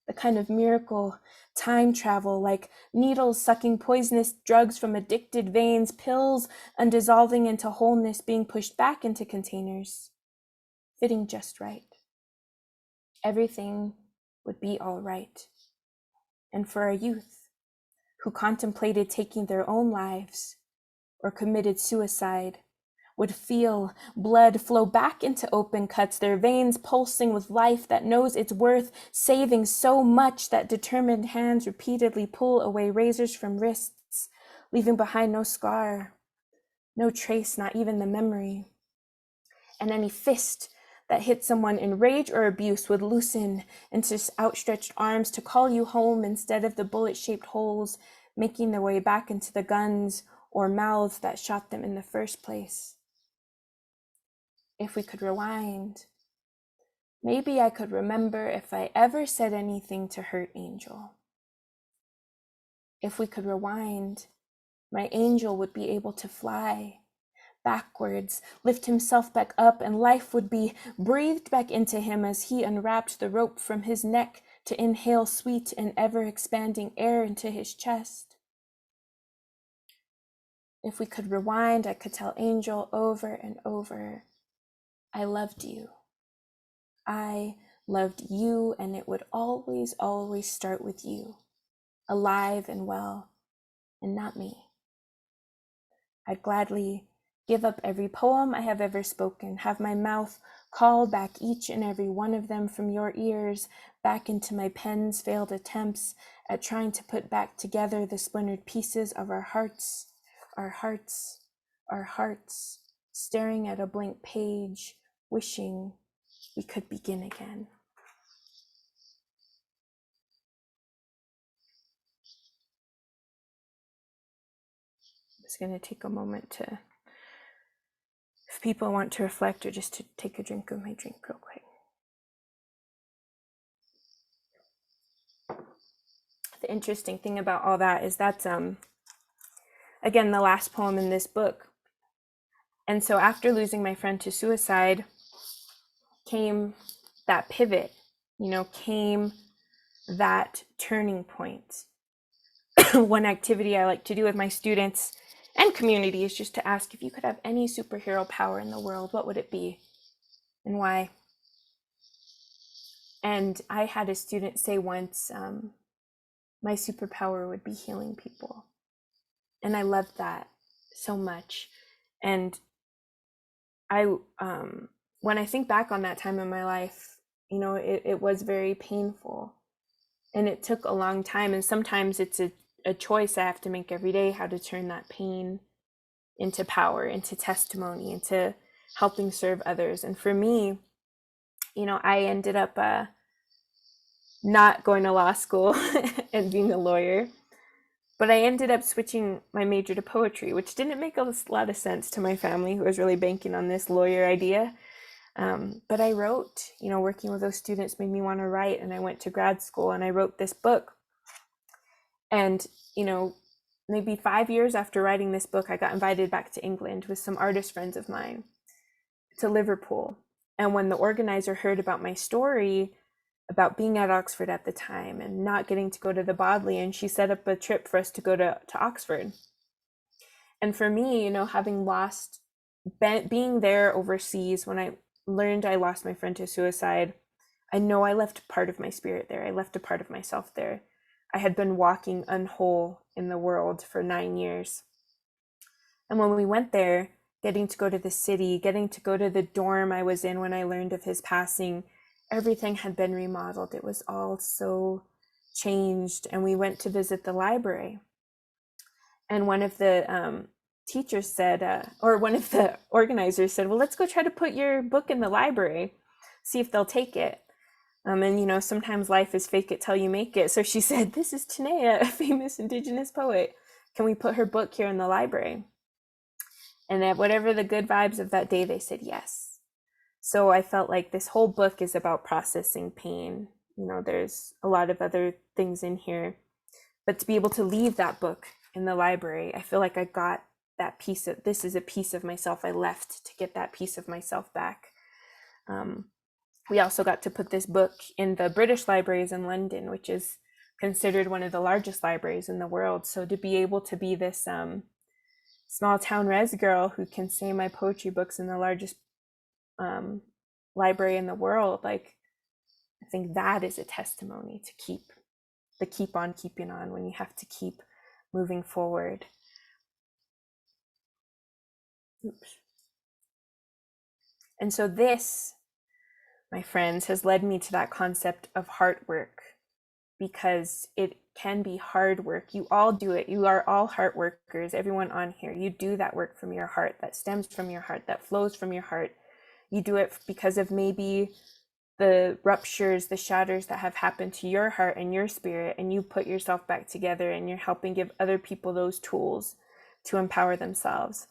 the kind of miracle, time travel, like needles sucking poisonous drugs from addicted veins, pills undissolving into wholeness, being pushed back into containers, fitting just right. Everything would be all right. And for our youth who contemplated taking their own lives or committed suicide, would feel blood flow back into open cuts, their veins pulsing with life that knows its worth, saving so much that determined hands repeatedly pull away razors from wrists, leaving behind no scar, no trace, not even the memory. And any fist that hit someone in rage or abuse would loosen into outstretched arms to call you home instead of the bullet-shaped holes making their way back into the guns or mouths that shot them in the first place. If we could rewind, maybe I could remember if I ever said anything to hurt Angel. If we could rewind, my angel would be able to fly backwards, lift himself back up, and life would be breathed back into him as he unwrapped the rope from his neck to inhale sweet and ever-expanding air into his chest. If we could rewind, I could tell Angel over and over, I loved you. I loved you, and it would always, always start with you, alive and well, and not me. I'd gladly give up every poem I have ever spoken, have my mouth call back each and every one of them from your ears back into my pen's failed attempts at trying to put back together the splintered pieces of our hearts, our hearts, our hearts, staring at a blank page, wishing we could begin again. I'm just going to take a moment to, if people want to reflect or just to take a drink of my drink real quick. The interesting thing about all that is that's, again, the last poem in this book. And so after losing my friend to suicide came that pivot, came that turning point. One activity I like to do with my students and community is just to ask, if you could have any superhero power in the world, what would it be and why? And I had a student say once, my superpower would be healing people. And I loved that so much. And I, when I think back on that time in my life, it was very painful. And it took a long time. And sometimes it's a choice I have to make every day, how to turn that pain into power, into testimony, into helping serve others. And for me, I ended up not going to law school and being a lawyer, but I ended up switching my major to poetry, which didn't make a lot of sense to my family, who was really banking on this lawyer idea. But I wrote, working with those students made me want to write, and I went to grad school and I wrote this book. And, maybe 5 years after writing this book, I got invited back to England with some artist friends of mine to Liverpool. And when the organizer heard about my story, about being at Oxford at the time and not getting to go to the Bodleian, she set up a trip for us to go to Oxford. And for me, having lost, being there overseas, when I learned I lost my friend to suicide, I know I left part of my spirit there. I left a part of myself there. I had been walking unwhole in the world for 9 years. And when we went there, getting to go to the city, getting to go to the dorm I was in when I learned of his passing, everything had been remodeled. It was all so changed. And we went to visit the library. And one of the teachers said, or one of the organizers said, well, let's go try to put your book in the library, see if they'll take it. And sometimes life is fake it till you make it. So she said, this is Tanaya, a famous Indigenous poet. Can we put her book here in the library? And at whatever the good vibes of that day, they said yes. So I felt like this whole book is about processing pain. There's a lot of other things in here, but to be able to leave that book in the library, I feel like I got that piece of, this is a piece of myself I left to get that piece of myself back. We also got to put this book in the British libraries in London, which is considered one of the largest libraries in the world. So to be able to be this small town res girl who can say my poetry books in the largest library in the world, I think that is a testimony to keep on keeping on when you have to keep moving forward. Oops. And so this, my friends, has led me to that concept of heartwork, because it can be hard work. You all do it. You are all heart workers. Everyone on here, you do that work from your heart, that stems from your heart, that flows from your heart. You do it because of maybe the ruptures, the shatters that have happened to your heart and your spirit, and you put yourself back together, and you're helping give other people those tools to empower themselves.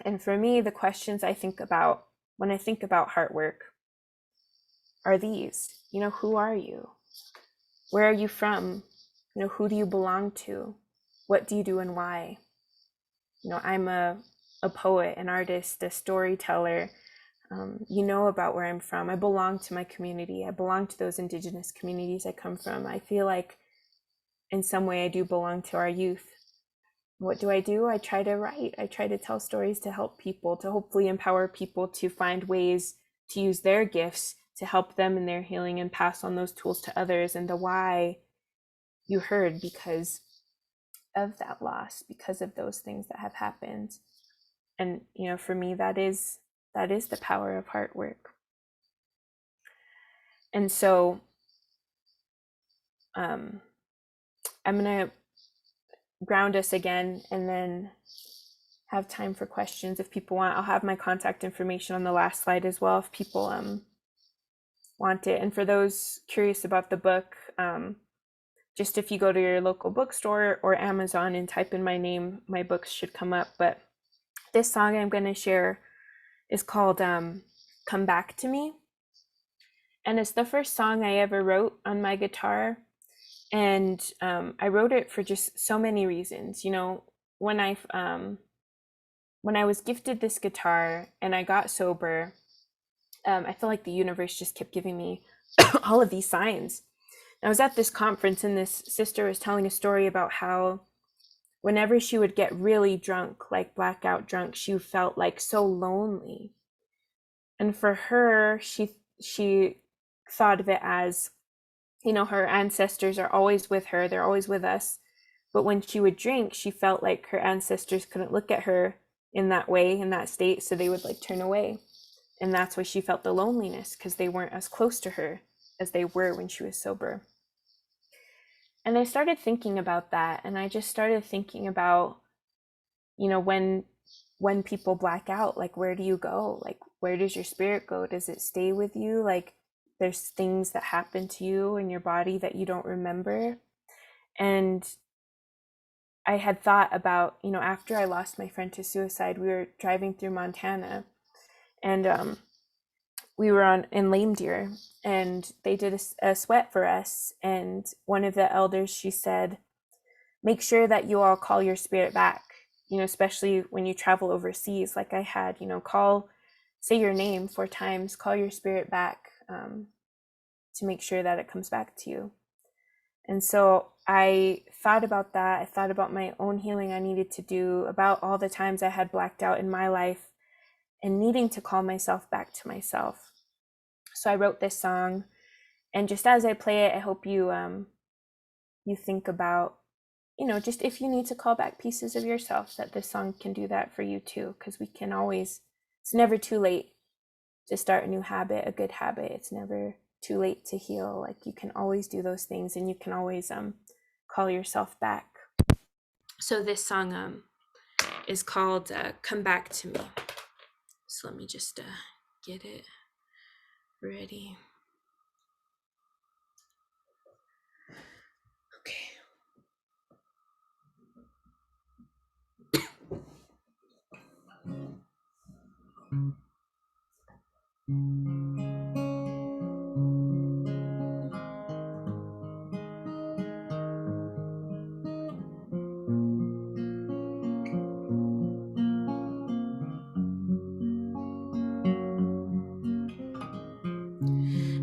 And for me, the questions I think about when I think about heart work are these. Who are you? Where are you from? Who do you belong to? What do you do and why? I'm a poet, an artist, a storyteller. About where I'm from. I belong to my community. I belong to those Indigenous communities I come from. I feel like in some way I do belong to our youth. What do? I try to write. I try to tell stories to help people, to hopefully empower people to find ways to use their gifts to help them in their healing and pass on those tools to others. And the why you heard because of that loss, because of those things that have happened. And, for me, that is the power of heart work. And so I'm going to ground us again and then have time for questions if people want. I'll have my contact information on the last slide as well if people want it. And for those curious about the book, just if you go to your local bookstore or Amazon and type in my name, my books should come up. But this song I'm going to share is called Come Back to Me. And it's the first song I ever wrote on my guitar. And I wrote it for just so many reasons. When I when I was gifted this guitar and I got sober, I feel like the universe just kept giving me all of these signs. I was at this conference and this sister was telling a story about how whenever she would get really drunk, like blackout drunk, she felt like so lonely. And for her, she thought of it as, you know, her ancestors are always with her, they're always with us. But when she would drink, she felt like her ancestors couldn't look at her in that way, in that state, so they would like turn away. And that's why she felt the loneliness, because they weren't as close to her as they were when she was sober. And I started thinking about that, and I just started thinking about, you know, when people black out, like, where do you go? Like, where does your spirit go? Does it stay with you? Like, there's things that happen to you in your body that you don't remember. And I had thought about, you know, after I lost my friend to suicide, we were driving through Montana, and we were in Lame Deer, and they did a sweat for us. And one of the elders, she said, make sure that you all call your spirit back, you know, especially when you travel overseas, like I had, you know, say your name 4 times, call your spirit back, to make sure that it comes back to you. And so I thought about that. I thought about my own healing I needed to do, about all the times I had blacked out in my life and needing to call myself back to myself. So I wrote this song, and just as I play it, I hope you think about, you know, just if you need to call back pieces of yourself, that this song can do that for you too, because we can always, it's never too late to start a new habit, a good habit. It's never too late to heal. Like, you can always do those things, and you can always call yourself back. So this song is called Come Back to Me. So let me just get it ready. Okay.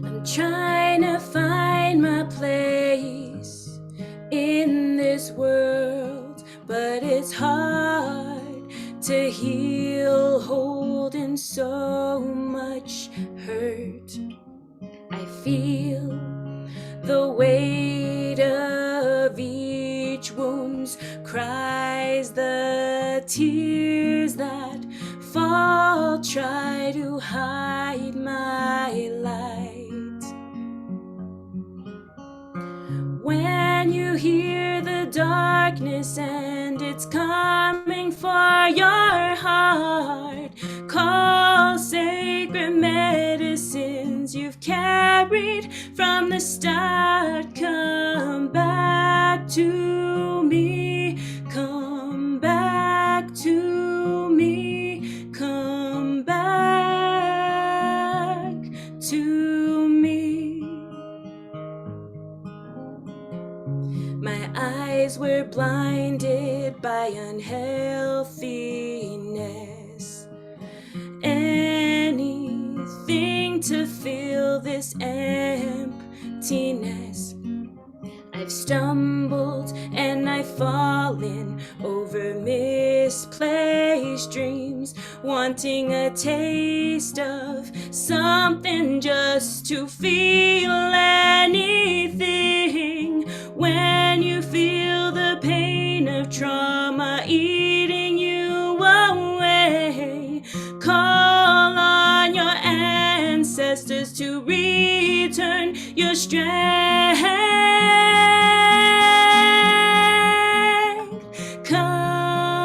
I'm trying to find my place in this world, but it's hard to heal, holding so much hurt. I feel the weight of each wound's cries, the tears that fall try to hide my light. When you hear the darkness and it's coming for your heart, call sacred medicines you've carried from the start. Come back to me, come back to me, come back to me. My eyes were blinded by unhealthiness. Anything to fill this emptiness. I've stumbled and I've fallen over misplaced dreams, wanting a taste of something just to feel anything. When you feel the pain of trauma eating you away, call on your ancestors to return your strength. Come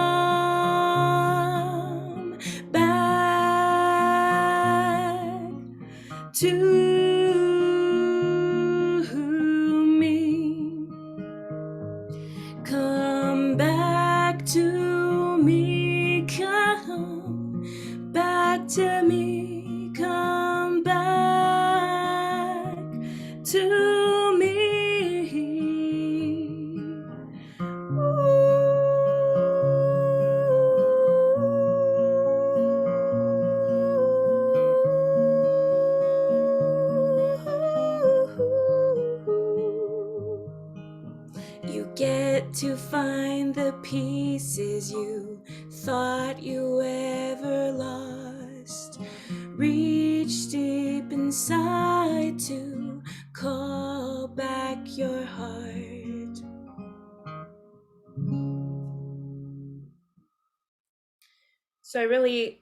back to me. Come back to me. Come back to me. Come back to me. get to find the pieces you thought you ever lost. Reach deep inside to call back your heart. So I really,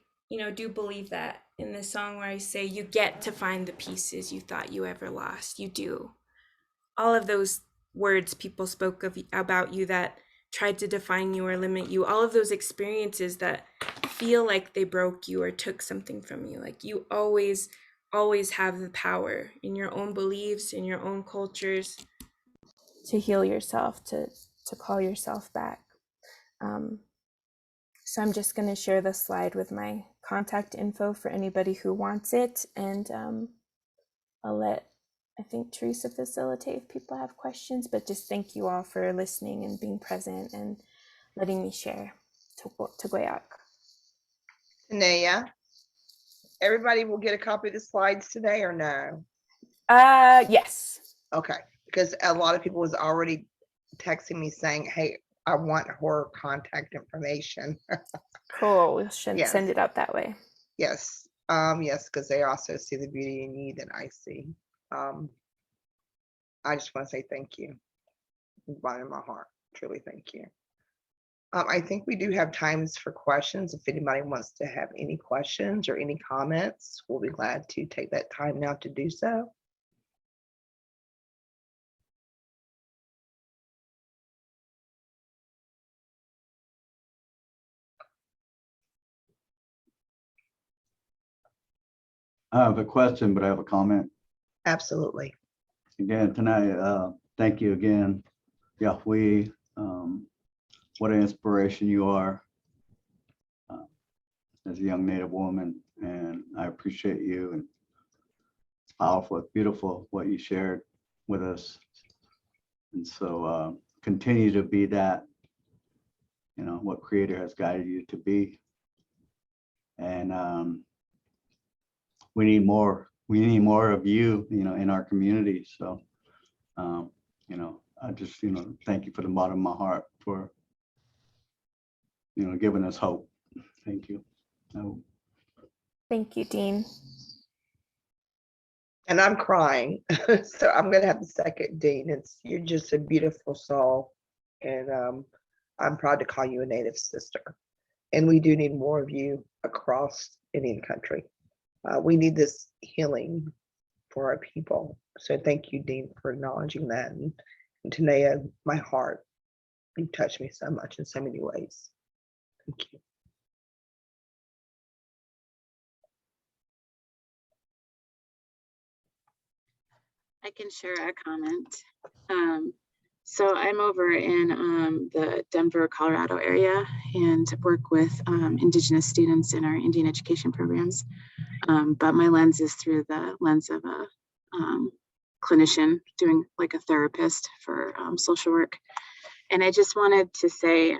do believe that in this song where I say you get to find the pieces you thought you ever lost. You do. All of those words people spoke about you that tried to define you or limit you, all of those experiences that feel like they broke you or took something from you. Like you always have the power in your own beliefs, in your own cultures, to heal yourself, to call yourself back. So I'm just going to share the slide with my contact info for anybody who wants it. And I'll let, I think, Teresa facilitate if people have questions, but just thank you all for listening and being present and letting me share. Togoyak. Tanaya, everybody will get a copy of the slides today or no? Yes. Okay, because a lot of people was already texting me saying, hey, I want her contact information. Cool. We should Yes. send it out that way. Yes. Yes, because they also see the beauty in you that I see. I just want to say thank you. From the bottom of my heart. Truly thank you. I think we do have times for questions. If anybody wants to have any questions or any comments, we'll be glad to take that time now to do so. I have a question, but I have a comment. Absolutely. Again, tonight, thank you again, Yahweh. What an inspiration you are as a young Native woman, and I appreciate you. And it's powerful, it's beautiful what you shared with us. And so continue to be that, what Creator has guided you to be. And we need more. We need more of you, in our community. So, I just, thank you for the bottom of my heart for, giving us hope. Thank you. Thank you, Dean. And I'm crying. So I'm going to have to second Dean. You're just a beautiful soul. And I'm proud to call you a Native sister. And we do need more of you across Indian country. We need this healing for our people. So thank you, Dean, for acknowledging that. And Tanaya, my heart, you touched me so much in so many ways. Thank you. I can share a comment. So I'm over in the Denver, Colorado area and work with Indigenous students in our Indian education programs. But my lens is through the lens of a clinician doing like a therapist for social work. And I just wanted to say,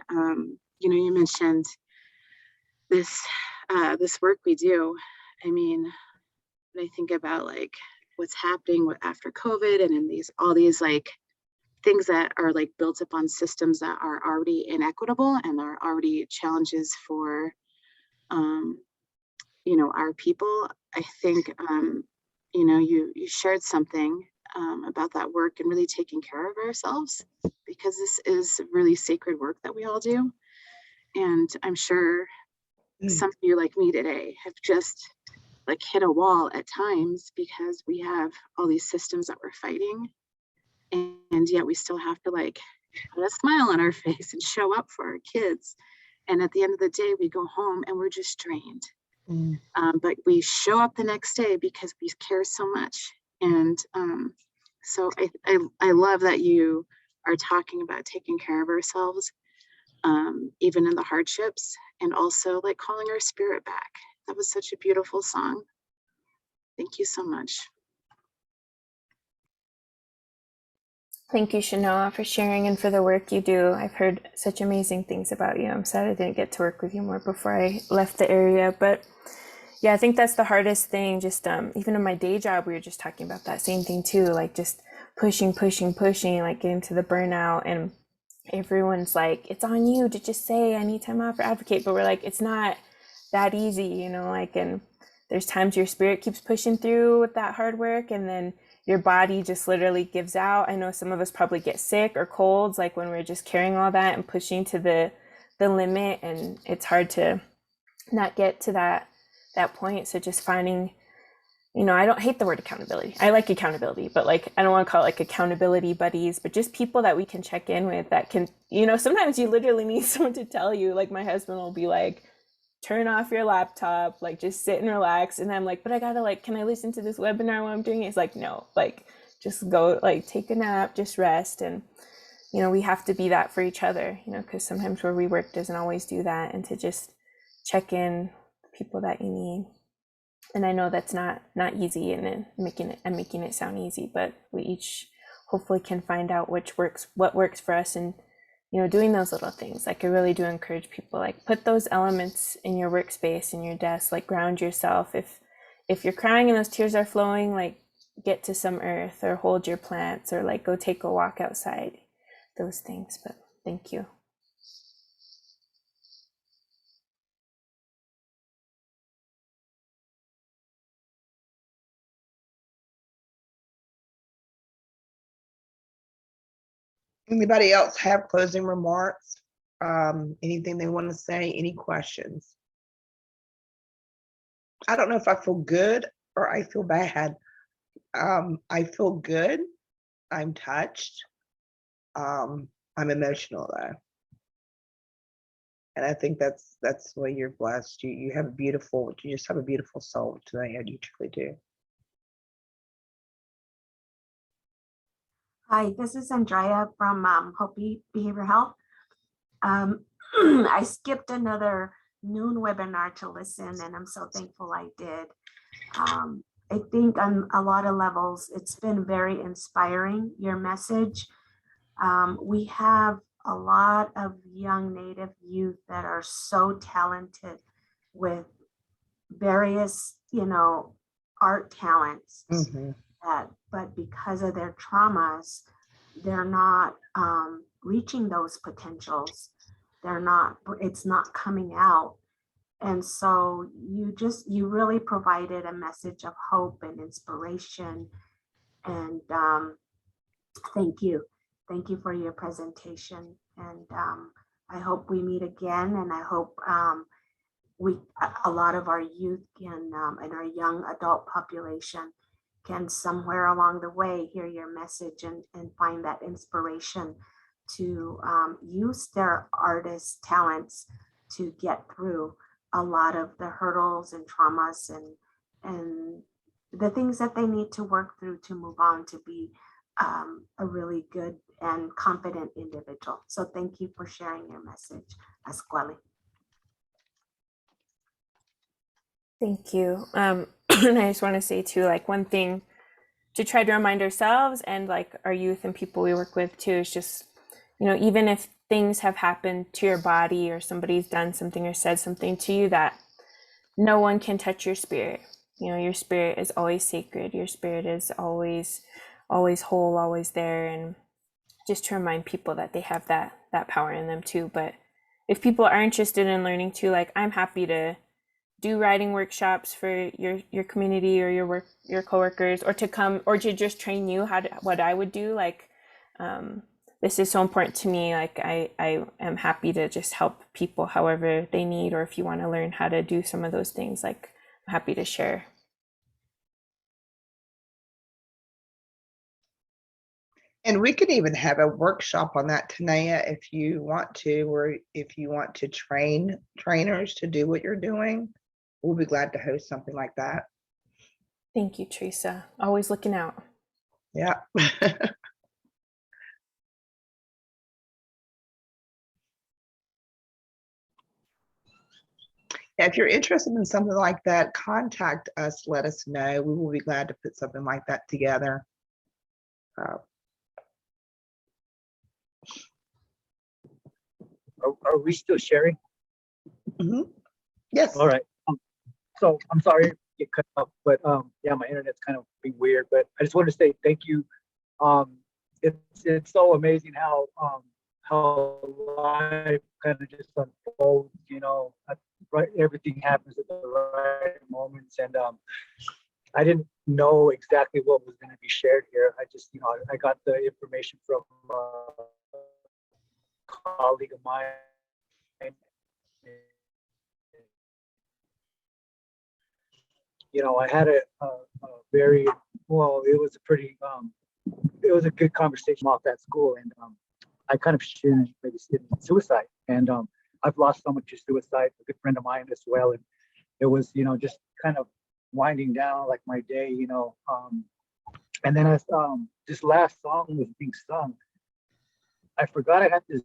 you mentioned this work we do. I mean, when I think about like what's happening after COVID and in all these like things that are like built upon systems that are already inequitable and are already challenges for our people. I think you shared something about that work and really taking care of ourselves, because this is really sacred work that we all do. And I'm sure some of you like me today have just like hit a wall at times because we have all these systems that we're fighting, and yet we still have to like put a smile on our face and show up for our kids. And at the end of the day, we go home and we're just drained. But we show up the next day because we care so much. And so I love that you are talking about taking care of ourselves, even in the hardships, and also like calling our spirit back. That was such a beautiful song. Thank you so much. Thank you, Shanoa, for sharing and for the work you do. I've heard such amazing things about you. I'm sad I didn't get to work with you more before I left the area. But yeah, I think that's the hardest thing. Just even in my day job, we were just talking about that same thing too, like just pushing, like getting to the burnout. And everyone's like, it's on you to just say I need time off or advocate, but we're like, it's not that easy, you know, like, and there's times your spirit keeps pushing through with that hard work and then your body just literally gives out. I know some of us probably get sick or colds, like when we're just carrying all that and pushing to the limit, and it's hard to not get to that point. So just finding, you know, I don't hate the word accountability. I like accountability, but like, I don't want to call it like accountability buddies, but just people that we can check in with that can, you know, sometimes you literally need someone to tell you, like my husband will be like, turn off your laptop, like just sit and relax. And I'm like, but I gotta like, can I listen to this webinar while I'm doing it? It's like, no, like just go, like take a nap, just rest. And, you know, we have to be that for each other, you know, because sometimes where we work doesn't always do that. And to just check in people that you need. And I know that's not easy, and then I'm making it sound easy, but we each hopefully can find out what works for us, and you know, doing those little things. Like I really do encourage people, like put those elements in your workspace, in your desk, like ground yourself. If you're crying and those tears are flowing, like get to some earth or hold your plants or like go take a walk outside, those things. But thank you. Anybody else have closing remarks? Anything they want to say? Any questions? I don't know if I feel good or I feel bad. I feel good. I'm touched. I'm emotional though. And I think that's why you're blessed. You have you just have a beautiful soul today, and you truly do. Hi, this is Andrea from Hopi Behavioral Health. I skipped another noon webinar to listen, and I'm so thankful I did. I think on a lot of levels, it's been very inspiring, your message. We have a lot of young Native youth that are so talented with various, you know, art talents. Mm-hmm. But because of their traumas, they're not reaching those potentials. It's not coming out. And so you really provided a message of hope and inspiration. And thank you. Thank you for your presentation. And I hope we meet again. And I hope a lot of our youth can, and our young adult population can somewhere along the way hear your message and find that inspiration to use their artist talents to get through a lot of the hurdles and traumas and the things that they need to work through to move on to be a really good and confident individual. So thank you for sharing your message, Asquali. Thank you. And I just want to say too, like one thing to try to remind ourselves and like our youth and people we work with too, is just, you know, even if things have happened to your body or somebody's done something or said something to you, that no one can touch your spirit. You know, your spirit is always sacred. Your spirit is always whole, always there. And just to remind people that they have that power in them too. But if people are interested in learning too, like I'm happy to do writing workshops for your community or your coworkers, or to come or to just train you what I would do. Like this is so important to me. Like I am happy to just help people however they need, or if you want to learn how to do some of those things, like I'm happy to share. And we could even have a workshop on that, Tanaya, if you want to, or if you want to train trainers to do what you're doing. We'll be glad to host something like that. Thank you, Teresa. Always looking out. Yeah. If you're interested in something like that, contact us, let us know. We will be glad to put something like that together. Are we still sharing? Mm-hmm. Yes. All right. So I'm sorry to get cut up, but yeah, my internet's kind of being weird. But I just want to say thank you. It's so amazing how how life kind of just unfolds, right, everything happens at the right moments. And I didn't know exactly what was going to be shared here. I just, I got the information from a colleague of mine. I had a very, well, it was a pretty, it was a good conversation off at school. And I kind of shared maybe suicide. And I've lost someone to suicide, a good friend of mine as well. And it was, just kind of winding down like my day, and then as this last song was being sung, I forgot I had this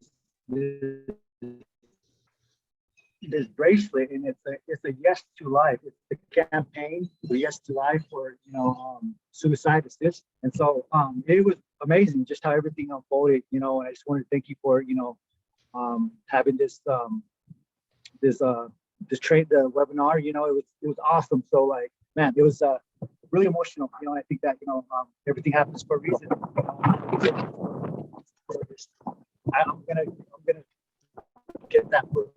bracelet, and it's a yes to life. It's the campaign for yes to life for suicide assist. And so it was amazing just how everything unfolded, and I just want to thank you for having this the webinar. It was awesome. So like, man, it was really emotional, and I think that everything happens for a reason. I'm gonna get that book.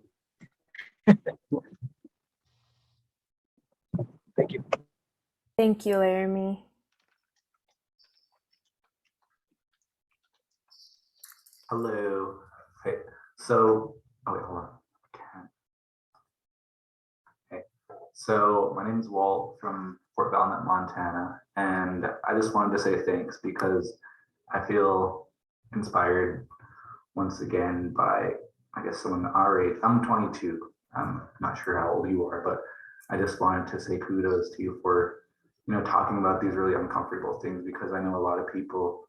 Thank you. Thank you, Laramie. Hello. Okay. So, oh wait, hold on. Okay. So my name is Walt from Fort Valnut, Montana, and I just wanted to say thanks because I feel inspired once again by, I guess, someone our age. I'm 22. I'm not sure how old you are, but I just wanted to say kudos to you for, talking about these really uncomfortable things, because I know a lot of people,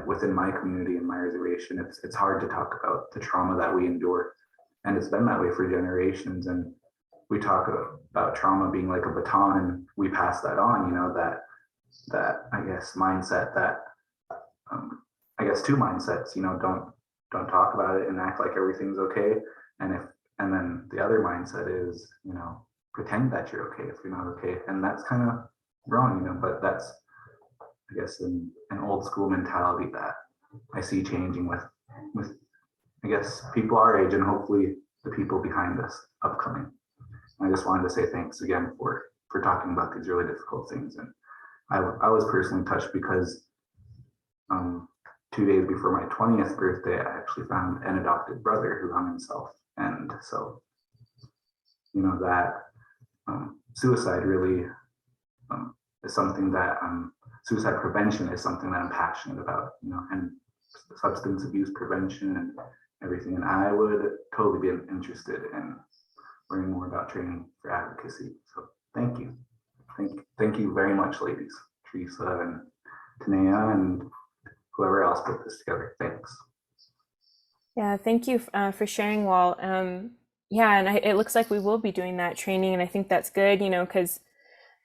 within my community and my reservation, it's hard to talk about the trauma that we endure. And it's been that way for generations. And we talk about trauma being like a baton, and we pass that on, that I guess mindset that, I guess two mindsets, don't talk about it and act like everything's okay. And then the other mindset is, pretend that you're okay if you're not okay. And that's kind of wrong, but that's, I guess, an old school mentality that I see changing with I guess people our age, and hopefully the people behind us upcoming. And I just wanted to say thanks again for talking about these really difficult things. And I was personally touched because 2 days before my 20th birthday, I actually found an adopted brother who hung himself. And so, that suicide really is something that suicide prevention is something that I'm passionate about, and substance abuse prevention and everything. And I would totally be interested in learning more about training for advocacy. So thank you. Thank you very much, ladies, Teresa and Tanaya and whoever else put this together. Thanks. Yeah, thank you for sharing, Walt. Yeah, and it looks like we will be doing that training, and I think that's good, because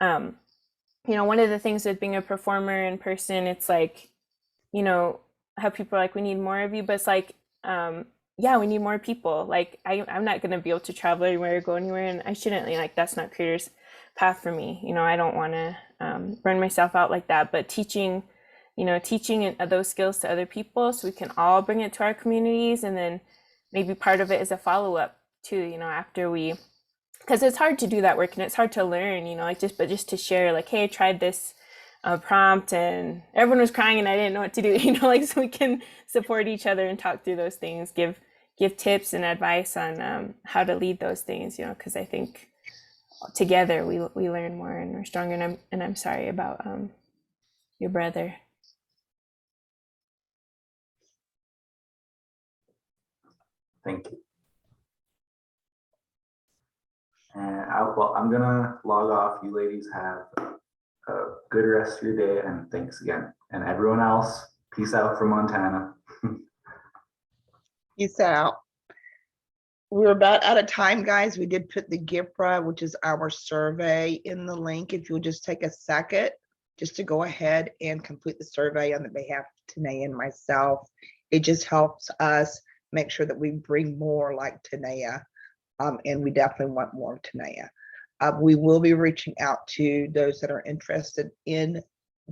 one of the things with being a performer in person, it's like, how people are like, we need more of you, but it's like, yeah, we need more people. Like, I'm not going to be able to travel anywhere or go anywhere, and I shouldn't, like, that's not creator's path for me. I don't want to burn myself out like that, but teaching those skills to other people so we can all bring it to our communities. And then maybe part of it is a follow-up too, after because it's hard to do that work and it's hard to learn, but just to share, like, hey, I tried this prompt and everyone was crying and I didn't know what to do, so we can support each other and talk through those things, give tips and advice on how to lead those things, because I think together we learn more and we're stronger. And I'm sorry about your brother. Thank you. And I'm gonna log off. You ladies have a good rest of your day, and thanks again. And everyone else, peace out from Montana. Peace out. We're about out of time, guys. We did put the GIPRA, which is our survey, in the link. If you'll just take a second just to go ahead and complete the survey on the behalf of Tanaya and myself. It just helps us make sure that we bring more like Tanaya, and we definitely want more of Tanaya. We will be reaching out to those that are interested in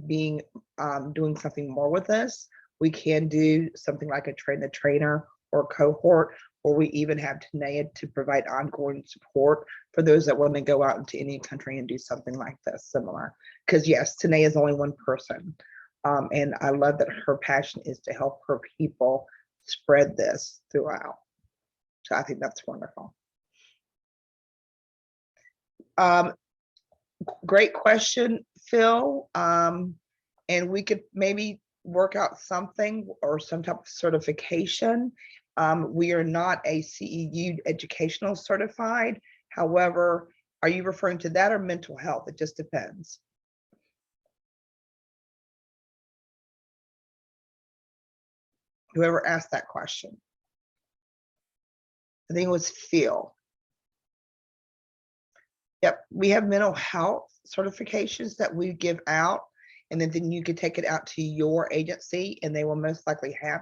doing something more with us. we can do something like a train the trainer or cohort, or we even have Tanaya to provide ongoing support for those that want to go out into any country and do something like this similar. Because yes, Tanaya is only one person. And I love that her passion is to help her people spread this throughout. So I think that's wonderful. Great question, Phil. And we could maybe work out something or some type of certification. We are not a CEU educational certified. However, are you referring to that or mental health? It just depends. Whoever asked that question. I think it was Phil. Yep, we have mental health certifications that we give out, and then you can take it out to your agency and they will most likely have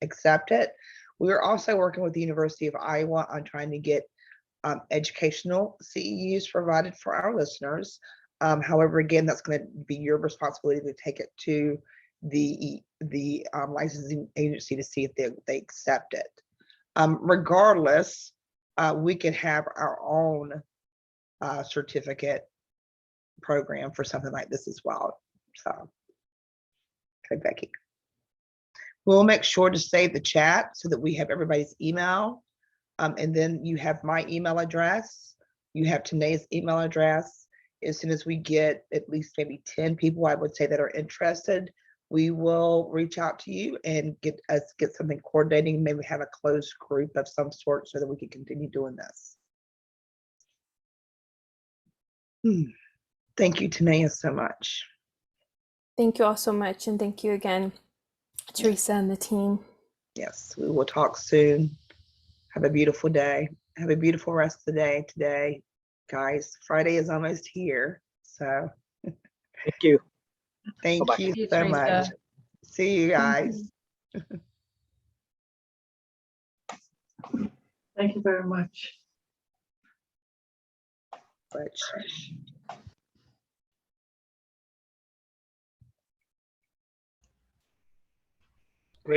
accept it. We are also working with the University of Iowa on trying to get educational CEUs provided for our listeners. However, again, that's going to be your responsibility to take it to the licensing agency to see if they accept it. Regardless, we could have our own certificate program for something like this as well. So, okay, Becky. We'll make sure to save the chat so that we have everybody's email. And then you have my email address. You have Tanaya's email address. As soon as we get at least maybe 10 people, I would say, that are interested, we will reach out to you and get something coordinating, maybe have a closed group of some sort so that we can continue doing this. Thank you, Tanaya, so much. Thank you all so much. And thank you again, Teresa and the team. Yes, we will talk soon. Have a beautiful day. Have a beautiful rest of the day today. Guys, Friday is almost here. So Thank you. thank Bye-bye. you Thank you, so Teresa. much. See you guys. Thank you very much. But